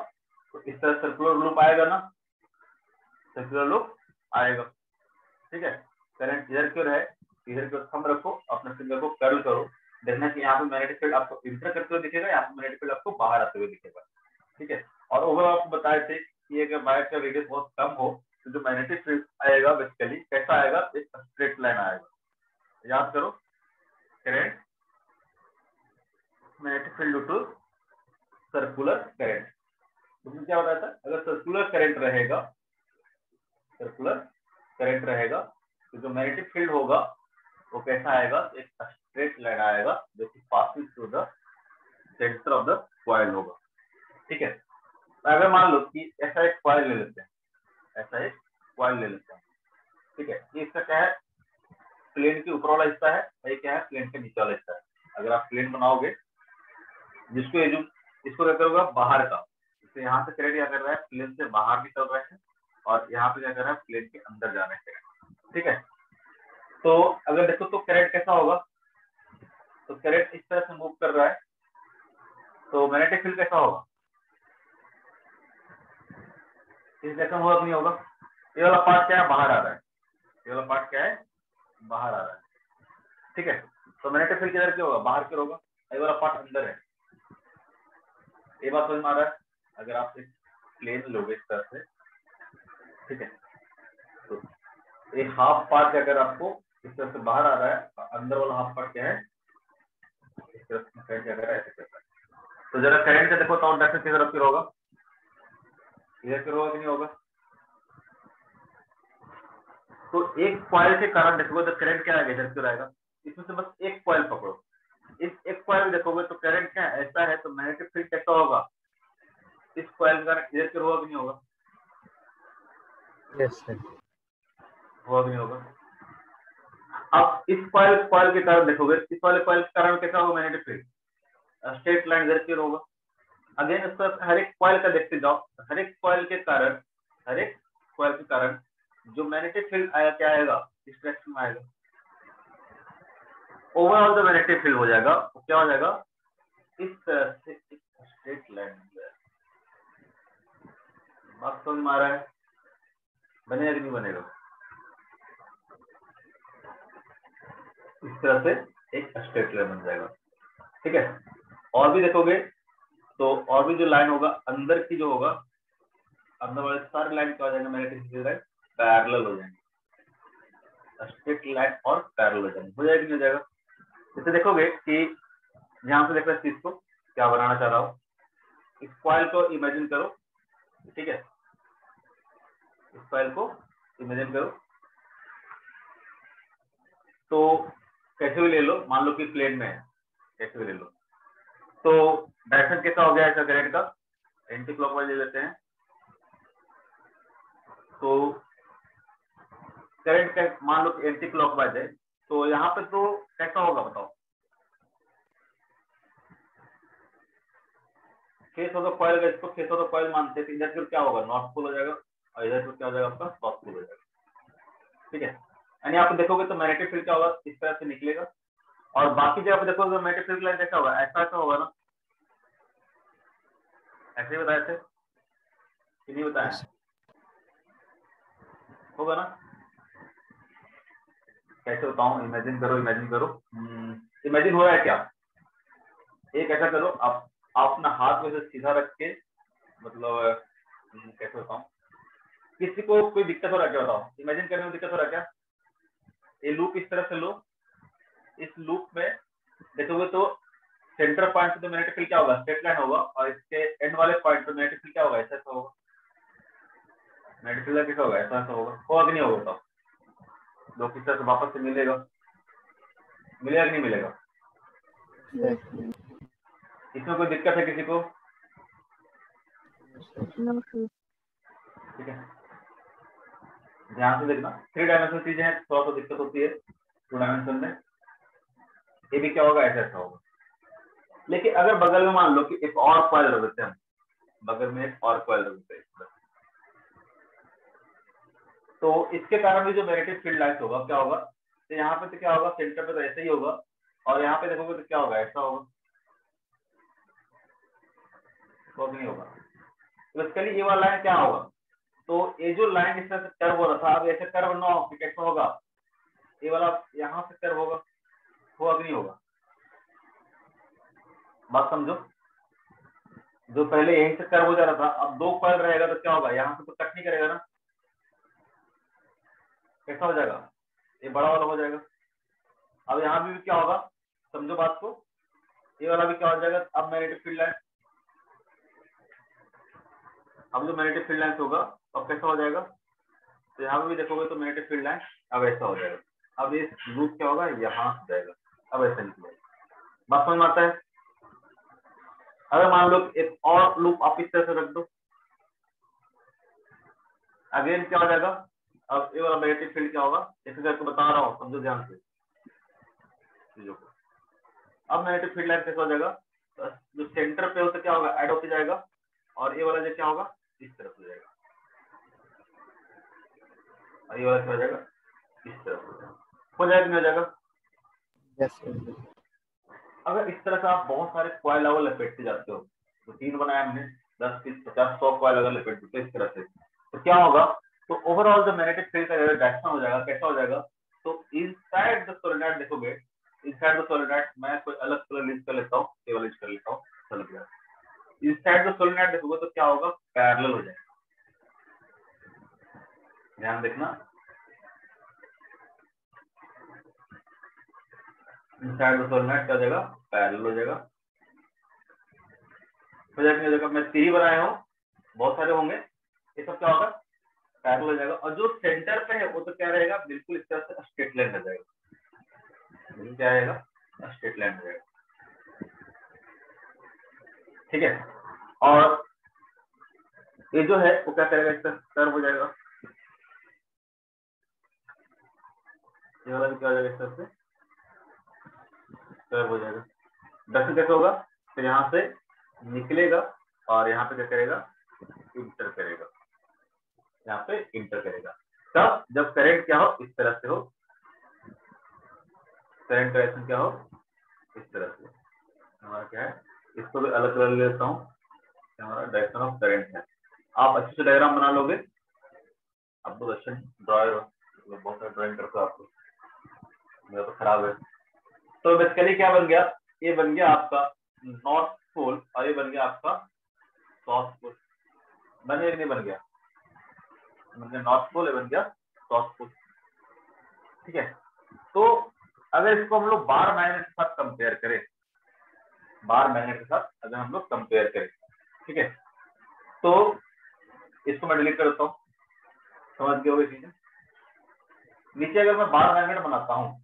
तो इस तरह सर्कुलर लूप आएगा ना, सर्कुलर लूप आएगा, ठीक है। करंट इधर क्यों है, इधर की ओर थंब रखो, अपने फिंगर को कर्ल करो, देखना कि यहाँ पे मैग्नेटिक फील्ड आपको इंटर करते हुए दिखेगा, यहाँ पे मैग्नेटिक फील्ड आपको बाहर आते हुए दिखेगा, ठीक है। और ओवरऑल आपको बताए थे कि अगर वायर का रेडियस बहुत कम हो तो जो मैग्नेटिक फील्ड आएगा बेसिकली कैसा आएगा, एक स्ट्रेट लाइन आएगा। याद करो, current magnetic field due to circular current. उसमें क्या बताया था, अगर सर्कुलर करंट रहेगा, सर्कुलर करंट रहेगा तो जो मैग्नेटिक फील्ड होगा वो कैसा आएगा, एक स्ट्रेट लाइन आएगा जो कि passing through the centre of the coil होगा, ठीक है। तो अगर मान लो कि ऐसा एक कॉइल ले लेते हैं, ऐसा एक कॉइल ले लेते हैं, ठीक है, ये इसका क्या है, प्लेन के ऊपर वाला हिस्सा है, ये क्या है, प्लेन के नीचे वाला हिस्सा है। अगर आप प्लेन बनाओगे जिसको ये जो इसको क्या करोगे बाहर का, तो यहाँ से करंट क्या कर रहा है, प्लेन से बाहर निकल रहा है और यहाँ पे क्या कर रहा है, प्लेन के अंदर जा रहा है, ठीक है। तो अगर देखो तो करंट कैसा होगा, तो करंट इस तरह से मूव कर रहा है, तो मैग्नेटिक फील्ड कैसा होगा, इस डायरेक्शन होगा कि नहीं होगा, ये वाला पार्ट क्या है, बाहर आ रहा है, ये वाला पार्ट क्या है, बाहर आ रहा है, ठीक है। तो मैग्नेटिक फील्ड किधर क्या होगा, बाहर की होगा, ये वाला पार्ट अंदर है। ये बात समझ में आ रहा है, अगर आप एक प्लेन लोगे इस तरह से, ठीक है, तो एक हाफ पार्ट अगर आपको इस तरह से बाहर आ रहा है, अंदर वाला हाफ पार्ट क्या है, इस तरह से करंट क्या कर रहा है, ऐसे कर रहा है। तो जरा करंट से देखो तो डायरेक्शन किधर फिर होगा, इधर फिर होगा कि नहीं होगा। तो एक कॉइल के कारण देखोगे तो करंट क्या आएगा, इधर क्यों आएगा, इसमें से बस एक कॉइल पकड़ो, इस एक कॉइल देखोगे तो करंट क्या ऐसा है, तो मैग्नेटिक फील्ड कैसा होगा, इस कॉइल का इधर क्यों होगा कि नहीं होगा, Yes, sir. होगा कि नहीं होगा। अब इस कॉइल के कारण देखोगे, इस वाले कॉइल के कारण कैसा होगा, मैग्नेटिक फील्ड स्ट्रेट लाइन इधर क्यों होगा। अगेन इसका हर एक कॉइल का देखते जाओ, हर एक कॉइल के कारण, हर एक कॉइल के कारण जो मैग्नेटिक फील्ड आया क्या आएगा, इस डायरेक्शन में आएगा। ओवरऑल जो मैग्नेटिक फील्ड हो जाएगा वो क्या हो जाएगा, इस तरह से एक स्ट्रेट लाइन बात समझ में आ रहा है, बनेगा कि नहीं बनेगा, इस तरह से एक स्ट्रेट लाइन बन जाएगा, ठीक है। और भी देखोगे तो और भी जो लाइन होगा अंदर की जो होगा, अंदर वाले सारे लाइन क्या हो जाएंगे, मैग्नेटिक फील्ड लाइन पैरेलल हो जाएंगे, स्ट्रेट लाइन और पैरेलल हो जाएंगे, हो जाएगा कि नहीं हो जाएगा। जैसे देखोगे कि यहाँ पे देखो इस चीज को क्या बनाना चाह रहा हूँ, इस कॉइल को इमेजिन करो, ठीक है, इस कॉइल को इमेजिन करो, तो कैसे भी ले लो, मान लो कि प्लेन में है, कैसे भी ले लो, तो डायरेक्शन कैसा हो गया ऐसा करंट का, एंटी क्लॉकवाइज ले लेते हैं, तो करंट का मान लो एंटी क्लॉकवाइज है, तो यहाँ पे तो कैसा होगा बताओ, फेस ऑफ द कॉइल, अगर इसको फेस ऑफ द कॉइल मानते हैं तो इधर फिर क्या होगा, नॉर्थ पोल हो जाएगा और इधर फिर क्या हो जाएगा आपका साउथ पोल हो जाएगा। ठीक है, यानी आप देखोगे तो मैग्नेटिक फील्ड क्या होगा, इस तरह से निकलेगा और बाकी जगह पे देखोगे मैग्नेटिक फील्ड लाइन कैसा होगा, ऐसा ऐसा होगा ना, ऐसे ही बताए थे कि नहीं बताया, होगा ना, कैसे बताऊं, इमेजिन करो, इमेजिन करो, इमेजिन हो रहा है क्या, एक ऐसा करो, आप अपना हाथ में से सीधा रख के, मतलब कैसे बताऊं, किसी को कोई दिक्कत हो रहा है क्या, बताओ, इमेजिन करने में दिक्कत हो रहा है क्या, ये लूप इस तरह से लो, इस लूप में देखोगे तो सेंटर पॉइंट पे तो मैग्नेटिक फील्ड क्या होगा, स्ट्रेट लाइन होगा और इसके एंड वाले पॉइंट पे मैग्नेटिक फील्ड क्या होगा, ऐसा ऐसा होगा, मैग्नेटिक फील्ड कैसा होगा, ऐसा ऐसा होगा कि नहीं होगा, बताओ, दो किस तरह से वापस से मिलेगा, मिलेगा कि नहीं मिलेगा, इसमें कोई दिक्कत है किसी को, ठीक है, ध्यान से देखना, 3 डायमेंशनल चीजें हैं, थोड़ा सा दिक्कत होती है 2 डायमेंशन में, ये भी क्या होगा, ऐसा ऐसा होगा, लेकिन अगर बगल में मान लो कि एक और कॉइल रख देते हैं, बगल में एक और कॉइल रख देते हैं, तो इसके कारण भी जो मैग्नेटिक फील्ड लाइट होगा क्या होगा, तो यहाँ पे तो क्या होगा, सेंटर पे तो ऐसे ही होगा और यहाँ पे देखोगे तो क्या होगा, ऐसा होगा, तो नहीं होगा, तो बेसिकली ये वाला लाइन क्या होगा, तो ये जो लाइन इस तरह से कर्व हो रहा था, अब ऐसे कर्व ना हो, कैसा होगा, ये वाला यहाँ से कर्व होगा कि नहीं होगा, बात समझो, जो पहले यहीं से कर्व हो जा रहा था, अब 2 कॉइल रहेगा तो क्या होगा, यहाँ से तो कट नहीं करेगा ना, कैसा हो जाएगा, ये बड़ा वाला हो जाएगा, अब यहाँ भी क्या होगा, समझो बात को, ये वाला भी क्या हो जाएगा, अब मैग्नेटिक फील्ड लाइन, अब जो मैग्नेटिक फील्ड लाइन होगा अब कैसा हो जाएगा, तो यहाँ पे भी देखोगे तो मैग्नेटिक फील्ड लाइन अब ऐसा हो जाएगा, अब ये लूप क्या होगा, यहाँ से जाएगा, अब ऐसा निकलेगा, बात समझ में आता है। अगर मान लो एक और लूप आप इस तरह से रख दो, अगेन क्या हो जाएगा, अब ये वाला मैग्नेटिक फील्ड क्या होगा, जैसे मैं आपको बता रहा हूँ, समझो ध्यान से चीजों को, अब मैग्नेटिक फील्ड लाइन कैसा हो जाएगा, जो सेंटर पे होता क्या होगा, ऐड होते जाएगा और ये वाला जो क्या होगा, इस तरफ हो जाएगा और ये वाला क्या हो जाएगा, इस तरफ हो जाएगा, नहीं हो जाएगा, Yes, sir. अगर इस तरह से आप बहुत सारे कॉइल अगर लपेटते जाते हो, तो 3 बनाया हमने, 10, 20, 50, 100 कॉइल अगर लपेट देते इस तरह से, तो क्या होगा, तो ओवरऑल जो मैग्नेटिक फील्ड का डायरेक्शन हो जाएगा, कैसा हो जाएगा, तो इनसाइड द सोलेनॉइड देखोगे, इनसाइड द सोलेनॉइड, मैं कोई अलग कलर यूज कर लेता हूँ, केवल यूज कर लेता हूँ, चलो गया, इनसाइड द सोलेनॉइड देखोगे तो क्या होगा, पैरेलल हो जाएगा, ध्यान देखना, इनसाइड द सोलेनॉइड क्या हो जाएगा, पैरेलल हो जाएगा, मैं 3 बनाया हूँ, बहुत सारे होंगे, ये सब क्या होगा, पैरेलल हो जाएगा, और जो सेंटर पे है वो तो क्या रहेगा, बिल्कुल इस तरह से स्ट्रेट लाइन हो जाएगा, क्या रहेगा, स्ट्रेट लाइन हो जाएगा, ठीक है, और ये जो है वो क्या करेगा, इस तरह कर्व हो जाएगा, ये वाला भी क्या हो जाएगा, इस तरह से कर्व हो जाएगा, दर्शन कैसे होगा, फिर यहाँ से निकलेगा और यहाँ पे क्या करेगा, इंटर करेगा, यहाँ पे इंटर करेगा, तब जब करंट क्या हो, इस तरह से हो, करंट डायरेक्शन क्या हो, इस तरह से, हमारा क्या है, इसको भी अलग कलर ले लेता हूँ, हमारा डायरेक्शन ऑफ करंट है, आप अच्छे से डायग्राम बना लोगे, आप तो अच्छा ड्रॉयर हो, बहुत सारे ड्राइंग करते हो आपको, मेरा तो खराब है, तो बेसिकली क्या बन गया, ये बन गया आपका नॉर्थ पोल और ये बन गया आपका साउथ पोल, बन गया नहीं बन गया, नॉर्थ पोल, ये बन गया साउथ पोल, ठीक है, तो अगर इसको हम लोग बार मैग्नेट के साथ कंपेयर करें, बार मैग्नेट के साथ अगर हम लोग कंपेयर करें, ठीक है, तो इसको मैं डिलीट कर देता हूँ, समझ गए होगी चीजें, नीचे अगर मैं बार मैग्नेट बनाता हूँ,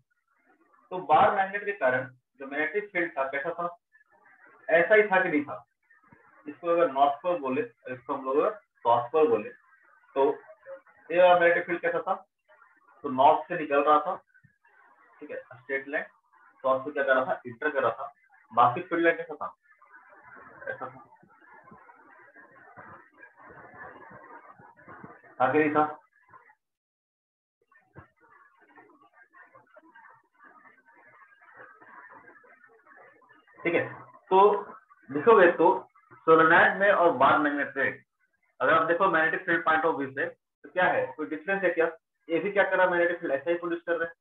तो बार मैग्नेट के कारण जो मैग्नेटिक फील्ड था कैसा था, ऐसा ही था कि नहीं था, इसको अगर नॉर्थ पोल बोले, इसको हम लोग साउथ पोल बोले, तो ये मैग्नेटिक फील्ड कैसा था, तो नॉर्थ से निकल रहा था, ठीक है, स्ट्रेट लाइन, साउथ से क्या कर रहा था, इंटर कर रहा था, बाकी फील्ड लाइन कैसा था, ऐसा था, था कि नहीं था? ठीक है, तो देखोगे तो सोलेनोइड में और बार मैग्नेट में अगर आप देखो magnetic field point of view से तो क्या है, कोई डिफरेंस है क्या? ये भी क्या कर रहा है, मैग्नेटिक फील्ड ऐसा ही प्रोड्यूस कर रहा है,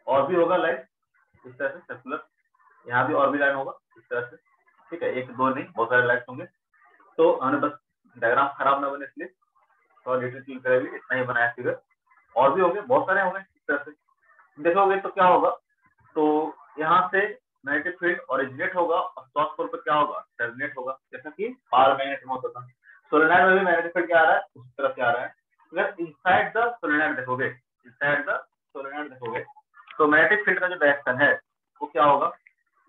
और भी होगा लाइन इस तरह से सर्कुलर, यहाँ भी और भी लाइन होगा इस तरह से। ठीक है, एक दो नहीं बहुत सारे लाइन होंगे, तो हमने बस डायग्राम खराब ना बने इसलिए थोड़ा डिटेल करेंगे, इतना ही बनाया फिगर, और भी होंगे बहुत सारे होंगे इस तरह से। देखोगे तो क्या होगा, तो यहाँ से मैग्नेटिक फील्ड ओरिजिनेट होगा और साउथ पोल पर क्या होगा, टर्मिनेट होगा, जैसा कि पावर मैग्नेट में होता था। सोलेनोइड में भी मैग्नेटिक फील्ड क्या आ रहा है, उस तरफ से आ रहा है। अगर इनसाइड द सोलेनोइड देखोगे, इनसाइड द सोलेनोइड देखोगे तो मैग्नेटिक फील्ड का जो डायरेक्शन है वो क्या होगा,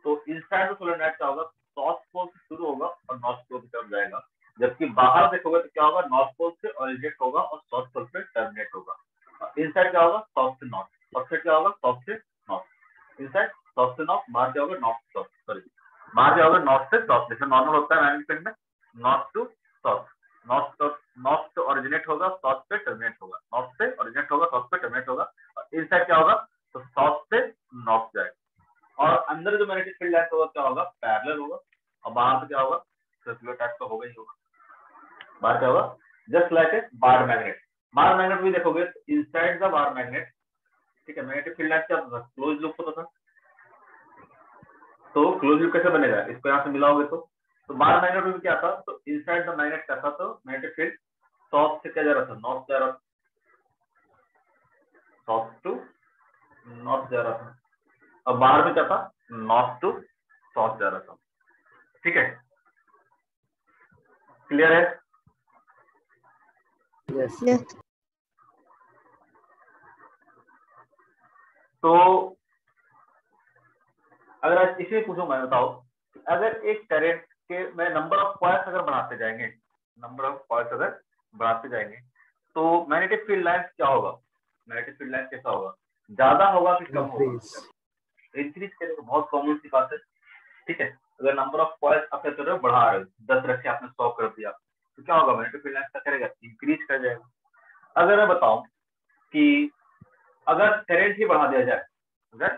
तो इनसाइड द सोलेनोइड क्या होगा, साउथ पोल से शुरू होगा और नॉर्थ पोल की तरफ जाएगा, जबकि बाहर देखोगे तो क्या होगा, नॉर्थ पोल से ओरिजिनेट होगा और साउथ पोल पे टर्मिनेट होगा। इनसाइड क्या होगा, साउथ से नॉर्थ, आउटसाइड क्या होगा, साउथ से नॉर्थ। इनसाइड साउथ से नॉर्थ, बाहर क्या होगा, नॉर्थ से साउथ, सॉरी बाहर क्या होगा, नॉर्थ से साउथ, जैसे नॉर्मल होता है मैग्नेटिक फील्ड में, नॉर्थ टू साउथ, नॉर्थ से ओरिजिनेट होगा, साउथ पे टर्मिनेट होगा, नॉर्थ से ओरिजिनेट होगा, साउथ पे टर्मिनेट होगा। और इनसाइड क्या होगा, तो साउथ से नॉर्थ जाएगा, और अंदर जो मैग्नेटिक फील्ड लाइन होगा क्या होगा, पैरेलल होगा, और बाहर से क्या होगा, सर्कुलर टाइप का होगा ही होगा। बाहर क्या होगा, just like a bar magnet. Bar magnet भी देखोगे इनसाइड द बार मैग्नेट, ठीक है, मैग्नेटिक फील्ड लाइन क्या होता था, क्लोज लूप होता था, तो क्लोज लूप कैसे बनेगा, इसको यहाँ से मिलाओगे तो बार मैग्नेट में क्या था, तो इनसाइड द मैग्नेट क्या था, तो मैग्नेटिक फील्ड साउथ से क्या जा रहा था, नॉर्थ जा रहा था, साउथ टू नॉर्थ जा रहा था, और बाहर में क्या था, नॉर्थ टू साउथ जा रहा था। ठीक है, क्लियर है? Yes. Yes. तो अगर आज इसी में पूछूं मैं, बताओ अगर एक करंट के में नंबर ऑफ कॉइल्स अगर बढ़ाते जाएंगे, नंबर ऑफ कॉइल्स अगर बढ़ाते जाएंगे तो मैग्नेटिक फील्ड लाइन क्या होगा, मैग्नेटिक फील्ड लाइन कैसा होगा, ज्यादा होगा कि कम होगा? Increase. इंक्रीज करेगा, बहुत कॉमन सी बात है। ठीक है, अगर नंबर ऑफ कॉइल्स आप कहते हो बढ़ा रहे हो, 10 रखे आपने 100 कर दिया, तो क्या होगा, मैग्नेटिक फील्ड लाइन क्या करेगा, इंक्रीज कर जाएगा। अगर मैं बताऊं कि अगर करंट ही बढ़ा दिया जाए, अगर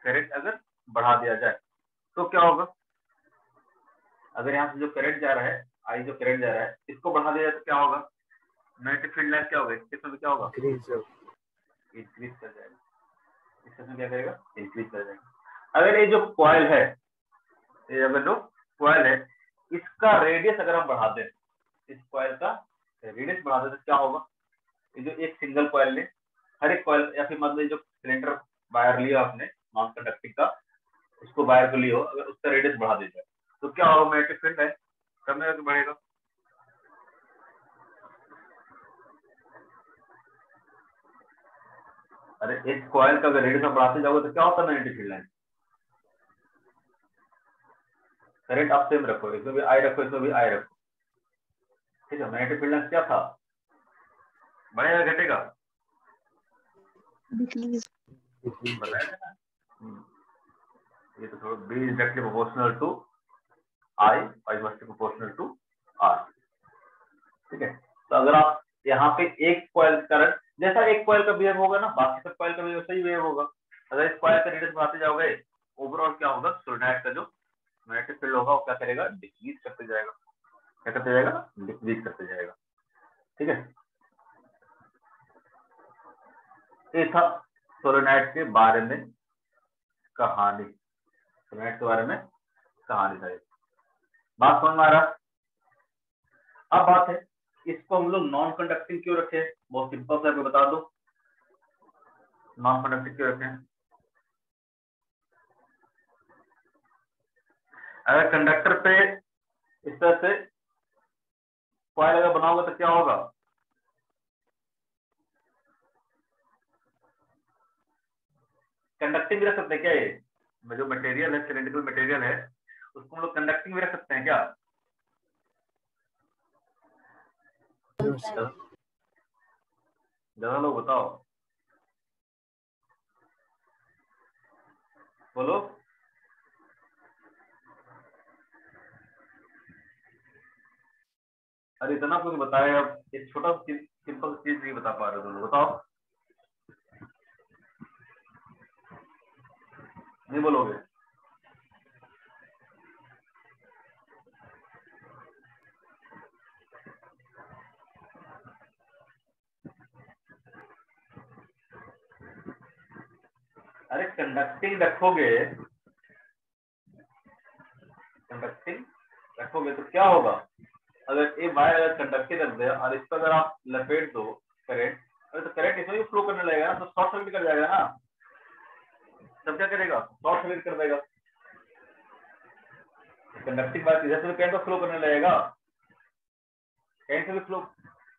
करंट अगर बढ़ा दिया जाए तो क्या होगा, अगर यहाँ से जो करंट जा रहा है, आई जो करंट जा रहा है, इसको बढ़ा दिया जाए तो क्या होगा, मैग्नेटिक फील्ड लाइन क्या होगा, इसमें क्या होगा, Increase. इंक्रीज कर जाएगा, इसमें क्या करेगा, इंक्रीज कर जाएगा। अगर ये जो कॉइल है, ये अगर जो कॉइल है इसका रेडियस अगर हम बढ़ा दें, इस कॉइल का रेडियस बढ़ा दें तो क्या होगा, ये जो एक सिंगल कॉइल ने, हर एक कॉइल या फिर मतलब जो सिलेंडर वायर लिया आपने नॉन कंडक्टिंग का, उसको वायर को लियो, अगर उसका रेडियस बढ़ा दिया जाए तो क्या होगा, मैग्नेटिक फील्ड है कम है कि बढ़ेगा? अरे एक कॉइल का अगर रेडियस बढ़ाते जाओगे तो क्या होता है, मैग्नेटिक फील्ड लाइन, करंट आप सेम रखो, इसमें भी आई रखो, इसमें भी आई रखो, ठीक है, मैग्नेटिक फील्ड लाइन क्या था, बढ़ेगा घटेगा, Decrease. बताया था ना। ये तो थोड़ा B is directly proportional to I, I must be proportional to R. ठीक है, तो अगर आप यहाँ पे एक कॉइल करंट जैसा एक कॉइल का बिहेव होगा ना, बाकी सब कॉइल का भी वैसा ही बिहेव होगा। अगर इस कॉइल का रेडियस बढ़ाते जाओगे, ओवरऑल क्या होगा, सोलेनोइड का जो मैग्नेटिक फील्ड होगा वो क्या करेगा, डिक्रीज करते जाएगा, क्या करते जाएगा, डिक्रीज करते जाएगा। ठीक है, ये था सोलेनोइड के बारे में कहानी, सोलेनोइड के बारे में कहानी था। बात समझ में आ रहा? अब बात है इसको हम लोग नॉन कंडक्टिंग क्यों रखे, बहुत सिंपल से आपको बता दो, नॉन कंडक्टिंग क्यों रखे। अगर कंडक्टर पे इस तरह से कॉइल अगर बनाओगे तो क्या होगा, कंडक्टिंग भी रख सकते हैं क्या, ये जो मटेरियल है सिलेंड्रिकल मटेरियल है उसको हम लोग कंडक्टिंग भी रख सकते हैं क्या? ज्यादा लोग बताओ, बोलो। अरे इतना कुछ बताया, अब एक छोटा सिंपल चीज नहीं बता पा रहे हो, बताओ, नहीं बोलोगे? अरे कंडक्टिंग रखोगे तो क्या होगा, अगर ये वायर अगर कंडक्टिंग रख दे और इस पर अगर आप लपेट दो करंट, अरे तो करंट इसमें भी फ्लो करने लगेगा ना, तो शॉर्ट सर्किट कर जाएगा ना, तब क्या करेगा, शॉर्ट सर्किट कर देगा। कंडक्टिंग वायर इधर से करंट फ्लो करने लगेगा, करंट से भी फ्लो।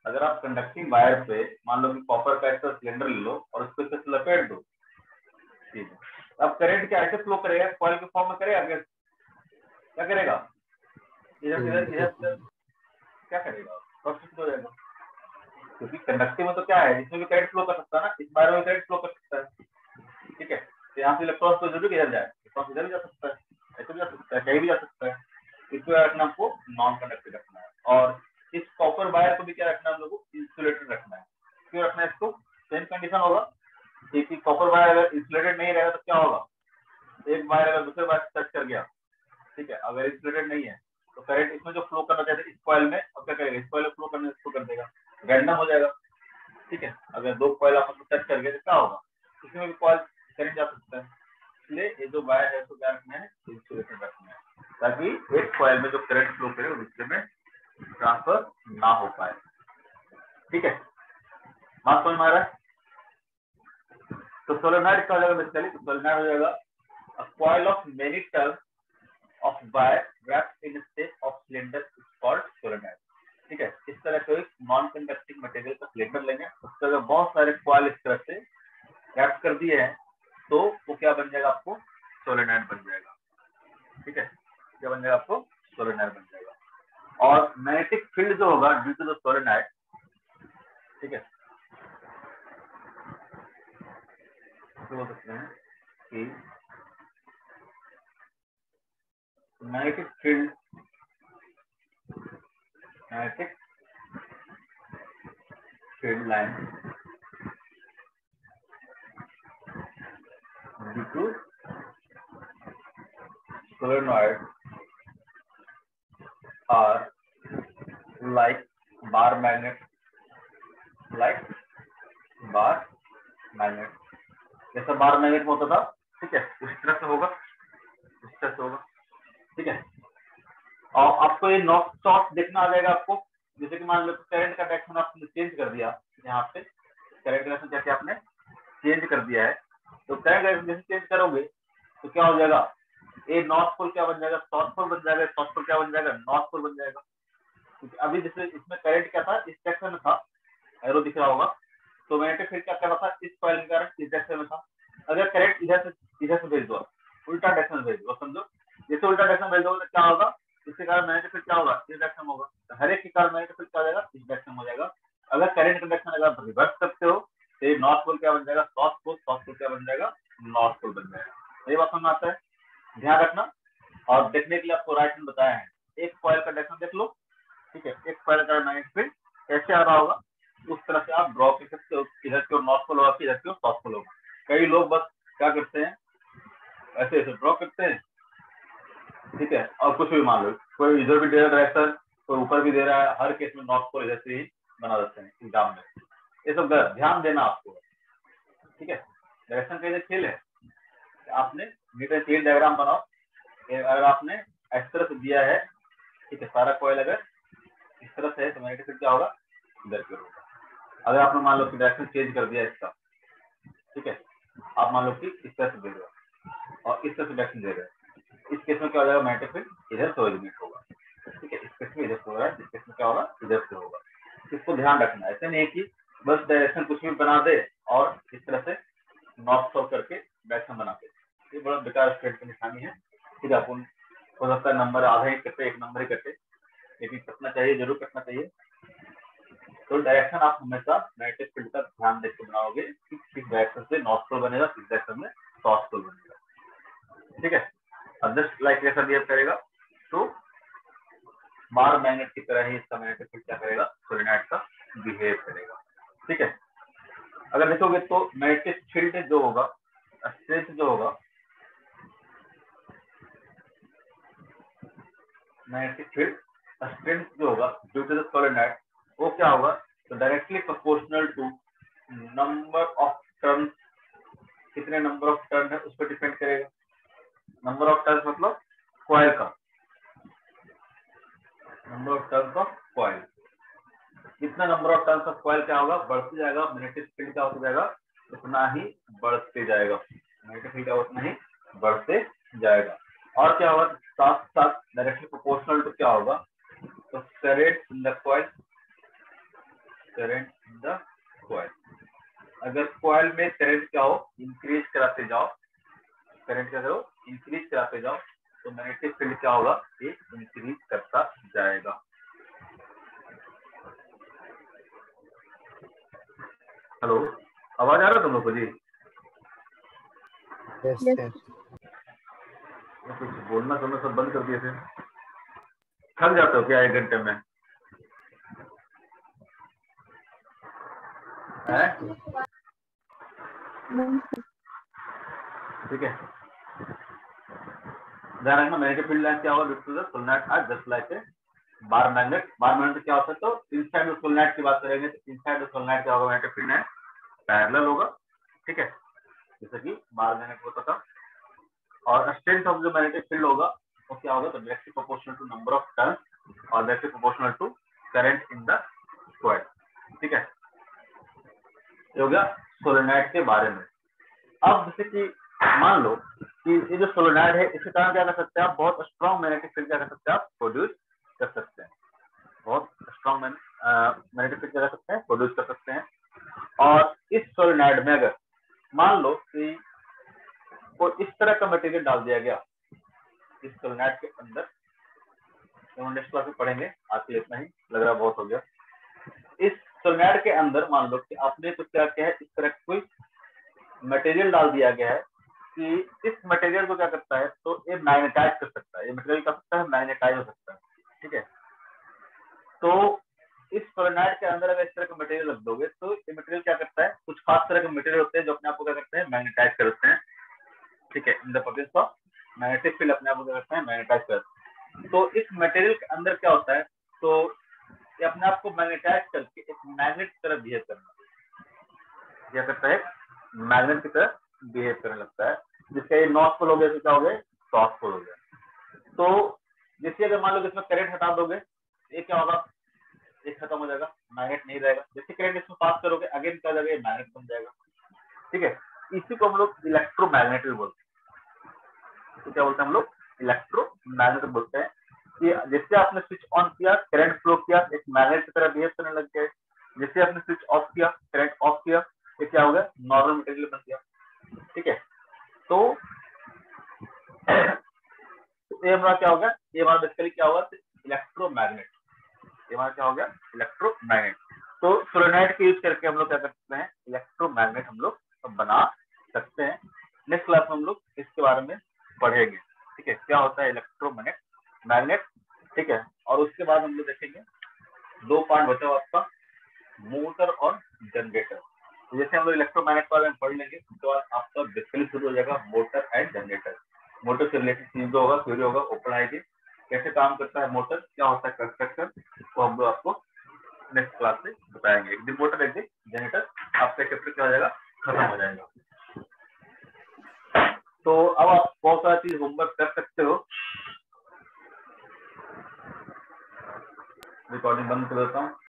अगर आप कंडक्टिंग वायर पे मान लो कि कॉपर का ऐसा सिलेंडर ले लो और उसको इसे लपेट दो, ठीक है, अब करंट क्या ऐसे फ्लो करेगा, कॉइल के फॉर्म में करेगा, क्या करेगा, इधर इधर इधर क्या करेगा, शॉर्ट सर्किट हो जाएगा। क्योंकि कंडक्टिव में तो क्या है, इसमें भी करंट फ्लो कर सकता है ना, इस वायर में करंट फ्लो कर सकता है, ठीक है, तो यहाँ से इलेक्ट्रॉन तो जरूर इधर जाए, इलेक्ट्रॉन इधर भी जा सकता है, ऐसे भी जा सकता है, कहीं भी जा सकता है, इसको रखना आपको नॉन कंडक्टिव रखना है। और इस कॉपर वायर को भी क्या रखना है, हम लोग को इंसुलेटेड रखना है। क्यों रखना है इसको, सेम कंडीशन होगा कि कॉपर वायर अगर इंसुलेटेड नहीं रहेगा तो क्या होगा, एक वायर अगर दूसरे वायर से टच कर गया, ठीक है, अगर इंसुलेटेड नहीं है तो करंट इसमें जो फ्लो करना चाहते इस कॉइल में, अब क्या करेगा, इस कॉइल में फ्लो करने शुरू कर देगा, रैंडम हो जाएगा, ठीक है। अगर दो कॉइल आपस में टच कर गए तो क्या होगा, इसमें भी कॉइल करंट जा सकता है, इसलिए ये जो वायर है उसको क्या रखना है, इंसुलेटेड रखना है, ताकि एक कॉइल में जो करंट फ्लो करे वो दूसरे में ट्रांसफर ना हो पाए, ठीक है, बात समझ में आ रहा है। तो सोलेनॉइड का हो जाएगा बेसिकली, तो सोलेनॉइड हो जाएगा a coil of many turns of wire wrapped in a shape of cylinder is called solenoid, ठीक है। इस तरह का एक नॉन कंडक्टिंग मटेरियल का सिलेंडर लेंगे, उसके अगर बहुत सारे कॉइल इस तरह से रैप कर दिए हैं तो वो क्या बन जाएगा, आपको सोलेनॉइड बन जाएगा, ठीक है, क्या बन जाएगा, आपको सोलेनॉइड बन जाएगा। और मैग्नेटिक फील्ड जो होगा ड्यू टू द सोलेनॉइड, ठीक है, बोल सकते हैं कि magnetic field line due to solenoid are like bar magnet, जैसा बार मैग्नेट होता था, ठीक है, उस तरह से होगा, ठीक है। और आपको ये नॉर्थ साउथ देखना आ जाएगा आपको, जैसे कि मान लो करंट का डायरेक्शन आपने चेंज कर दिया, यहाँ पे करंट डायरेक्शन जैसे आपने चेंज कर दिया है, तो करंट डायरेक्शन जैसे चेंज करोगे तो क्या हो जाएगा, ये नॉर्थ पोल क्या बन जाएगा, साउथ पोल बन जाएगा, साउथ पोल क्या बन जाएगा, नॉर्थ पोल बन जाएगा। क्योंकि अभी जैसे इसमें करंट क्या था, इस डायरेक्शन में था, एरो दिख रहा होगा, तो मैग्नेटिक फील्ड क्या कर रहा था, इस कॉइल में करंट इस डायरेक्शन में था। अगर करंट इधर से भेज दो, उल्टा डायरेक्शन भेज दो, समझो जैसे उल्टा डायरेक्शन भेज दो तो क्या होगा, इसके कारण मैग्नेटिक फील्ड क्या होगा, इस डायरेक्शन होगा, तो हर एक के कारण मैग्नेटिक फील्ड क्या हो जाएगा, इस डायरेक्शन हो जाएगा। अगर करंट का डायरेक्शन अगर आप रिवर्स करते हो तो ये नॉर्थ पोल क्या बन जाएगा, साउथ पोल, साउथ पोल क्या बन जाएगा, नॉर्थ पोल बन जाएगा। ये बात समझ आता है, ध्यान रखना। और देखने के लिए आपको राइट में बताया है, एक कॉइल का डायरेक्शन देख लो, ठीक है, एक कॉइल का मैग्नेटिक फील्ड कैसे आ रहा होगा, उस तरह से आप ड्रॉ कर सकते हो, इधर की ओर नॉर्थ पोल होगा, इधर की ओर साउथ पोल होगा। कई लोग बस क्या करते हैं, ऐसे ऐसे ड्रॉ करते हैं, ठीक है, और कुछ भी मान लो, कोई इधर भी दे रहा है डायरेक्शन, कोई ऊपर भी दे रहा है, हर केस में नॉर्थ पोल इधर से ही बना देते हैं एग्जाम में। ये सब ध्यान देना आपको, ठीक है। डायरेक्शन का खेल है, आपने मीटर चेन डायग्राम बनाओ, अगर आपने इस तरह से दिया है, ठीक है, सारा कॉइल अगर इस तरह से है तो मैग्नेटिक फील्ड क्या होगा, इधर की ओर होगा। अगर आपने मान लो कि डायरेक्शन चेंज कर दिया इसका, ठीक है, आप मान लो कि इस तरह से दे रहे हो और इस तरह से डायरेक्शन दे रहे हो, इस केस में क्या हो जाएगा, मैग्नेटिक फील्ड इधर से ओरिजिनेट होगा, ठीक है, इस केस में इधर से हो रहा है, इस केस में क्या होगा, इधर से होगा। इसको ध्यान रखना, ऐसे नहीं कि बस डायरेक्शन कुछ भी बना दे और इस तरह से नॉर्थ साउथ करके डायरेक्शन बना दे, ये बड़ा बेकार स्टूडेंट की निशानी है। फिर अपन हो सकता है नंबर आधा ही कटे, एक नंबर ही कटे, लेकिन कटना चाहिए, जरूर कटना चाहिए। तो डायरेक्शन आप हमेशा मैग्नेटिक फील्ड का ध्यान देख के बनाओगे कि किस डायरेक्शन से नॉर्थ पोल बनेगा, किस डायरेक्शन में साउथ पोल बनेगा, ठीक है। अब जस्ट लाइक ऐसा बिहेव करेगा तो बार मैग्नेट की तरह ही इसका मैग्नेटिक फील्ड क्या करेगा, सोलेनोइड का बिहेव करेगा। ठीक है, अगर देखोगे तो मैग्नेटिक फील्ड जो होगा, स्ट्रेंथ जो होगा, मैग्नेटिक फील्ड स्ट्रेंथ जो होगा ड्यू टू द सोलेनोइड, वो क्या होगा, तो directly proportional to number of turn, कितने नंबर ऑफ टर्न है उस पर डिपेंड करेगा। नंबर ऑफ टर्न मतलब कॉइल का, number of turn of coil, कितना number of turn of coil क्या होगा, बढ़ते जाएगा, मैग्नेटिक फील्ड क्या होता जाएगा, उतना ही बढ़ते जाएगा, मैग्नेटिक फील्ड क्या उतना ही बढ़ते जाएगा। और क्या होगा, साथ साथ डायरेक्टली प्रोपोर्शनल टू क्या होगा, तो current in the coil, current in the coil, अगर कॉइल में करंट क्या हो, इंक्रीज कराते जाओ, करंट क्या करो, इंक्रीज कराते जाओ, तो मैग्नेटिक फील्ड क्या होगा, ये इंक्रीज करता जाएगा। हेलो, आवाज आ रहा है तुम लोग को जी? Yes, Yes. yes. कुछ बोलना सुनना सब बंद कर दिए थे, थक जाते हो क्या 1 घंटे में? ठीक है, ध्यान रखना, मैग्नेटिक फील्ड लाइन क्या होगा, due to the solenoid are just like a bar magnet. Bar magnet क्या होता है, तो इनसाइड द सोलेनोइड की बात करेंगे तो इनसाइड द सोलेनोइड क्या होगा, मैग्नेटिक फील्ड है पैरेलल होगा। ठीक है, जैसे कि बार मैग्नेट होता था। और स्ट्रेंथ ऑफ जो मैग्नेटिक फील्ड होगा वो क्या होगा, तो directly proportional to number of turn और directly proportional to current in the coil. ठीक है, ये हो गया सोलेनोइड के बारे में। अब जैसे कि मान लो कि ये जो सोलेनोइड है इसके कारण क्या कर सकते हैं आप, बहुत स्ट्रॉन्ग मैग्नेटिक फील्ड क्या कर सकते हैं आप, प्रोड्यूस कर सकते हैं, बहुत स्ट्रॉन्ग मैग्नेटिक फील्ड क्या कर सकते हैं, प्रोड्यूस कर सकते हैं। और इस सोलेनोइड में अगर मान लो कि कोई इस तरह का मटेरियल डाल दिया गया इस सोलेनोइड के अंदर, नेक्स्ट क्लास में पढ़ेंगे, आज के लिए इतना ही, लग रहा बहुत हो गया। इस सोलेनोइड के अंदर मान लो कि आपने कुछ क्या किया है, इस तरह कोई मटेरियल डाल दिया गया है कि इस मटेरियल को क्या करता है, तो ये मैग्नेटाइज कर सकता है, ये मटेरियल कर सकता है, मैग्नेटाइज हो सकता है। ठीक है, तो इस सोलेनोइड के अंदर अगर इस तरह का मटेरियल रख दोगे तो ये मटेरियल क्या करता है, कुछ खास तरह के मटेरियल होते हैं जो अपने आप को क्या करते हैं, मैग्नेटाइज करते हैं। ठीक है, in the presence of magnetic field अपने आप को क्या करते हैं, मैग्नेटाइज करते हैं। तो इस मटेरियल के अंदर क्या होता है, तो ये अपने आप को मैग्नेटाइज करके एक मैग्नेट की तरह बिहेव करना, क्या करता है, मैग्नेट की तरह बिहेव करने लगता है, जिसका ये नॉर्थ पोल हो गया, तो क्या हो गया, साउथ पोल हो गया। तो जैसे अगर मान लो इसमें करंट हटा दोगे, ये क्या होगा, ये खत्म हो जाएगा, मैग्नेट नहीं रहेगा। जैसे करंट इसमें पास करोगे, अगेन क्या हो जाएगा, ये मैग्नेट बन जाएगा। ठीक है, इसी को हम लोग इलेक्ट्रोमैग्नेटिक बोलते हैं। तो क्या बोलते हैं हम लोग, इलेक्ट्रोमैग्नेटिक बोलते हैं कि जैसे आपने स्विच ऑन किया, करंट फ्लो किया, एक मैग्नेट की तरह बिहेव करने लग गया। जैसे आपने स्विच ऑफ किया, करंट ऑफ किया, ये क्या हो गया, नॉर्मल मटेरियल बन गया। ठीक है, तो ये हमारा क्या होगा, ये हमारा बेसिकली क्या होगा, इलेक्ट्रोमैग्नेट, ये हमारा क्या हो गया, इलेक्ट्रोमैग्नेट। तो सोलेनोइड के यूज करके हम लोग क्या कर सकते हैं, इलेक्ट्रोमैग्नेट हम लोग बना सकते हैं। नेक्स्ट क्लास में हम लोग इसके बारे में पढ़ेंगे। ठीक है, क्या होता है इलेक्ट्रोमैग्नेट, मैग्नेट। ठीक है, और उसके बाद हम लोग देखेंगे 2 पार्ट बचा हुआ आपका, मोटर और जनरेटर। तो जैसे हम लोग इलेक्ट्रोमैग्नेट के बारे में पढ़ लेंगे तो आपका बेसिकली शुरू हो जाएगा मोटर एंड जनरेटर। मोटर से रिलेटेड चीज होगा, थ्योरी होगा, वो पढ़ाएंगे, कैसे काम करता है मोटर, क्या होता है कंस्ट्रक्शन, तो हम लोग आपको नेक्स्ट क्लास में बताएंगे। एक दिन मोटर, एक दिन जनरेटर, आपका चैप्टर क्या हो जाएगा, खत्म हो जाएगा। तो अब आप बहुत सारा चीज होमवर्क कर सकते हो। रिकॉर्डिंग बंद कर देता हूँ।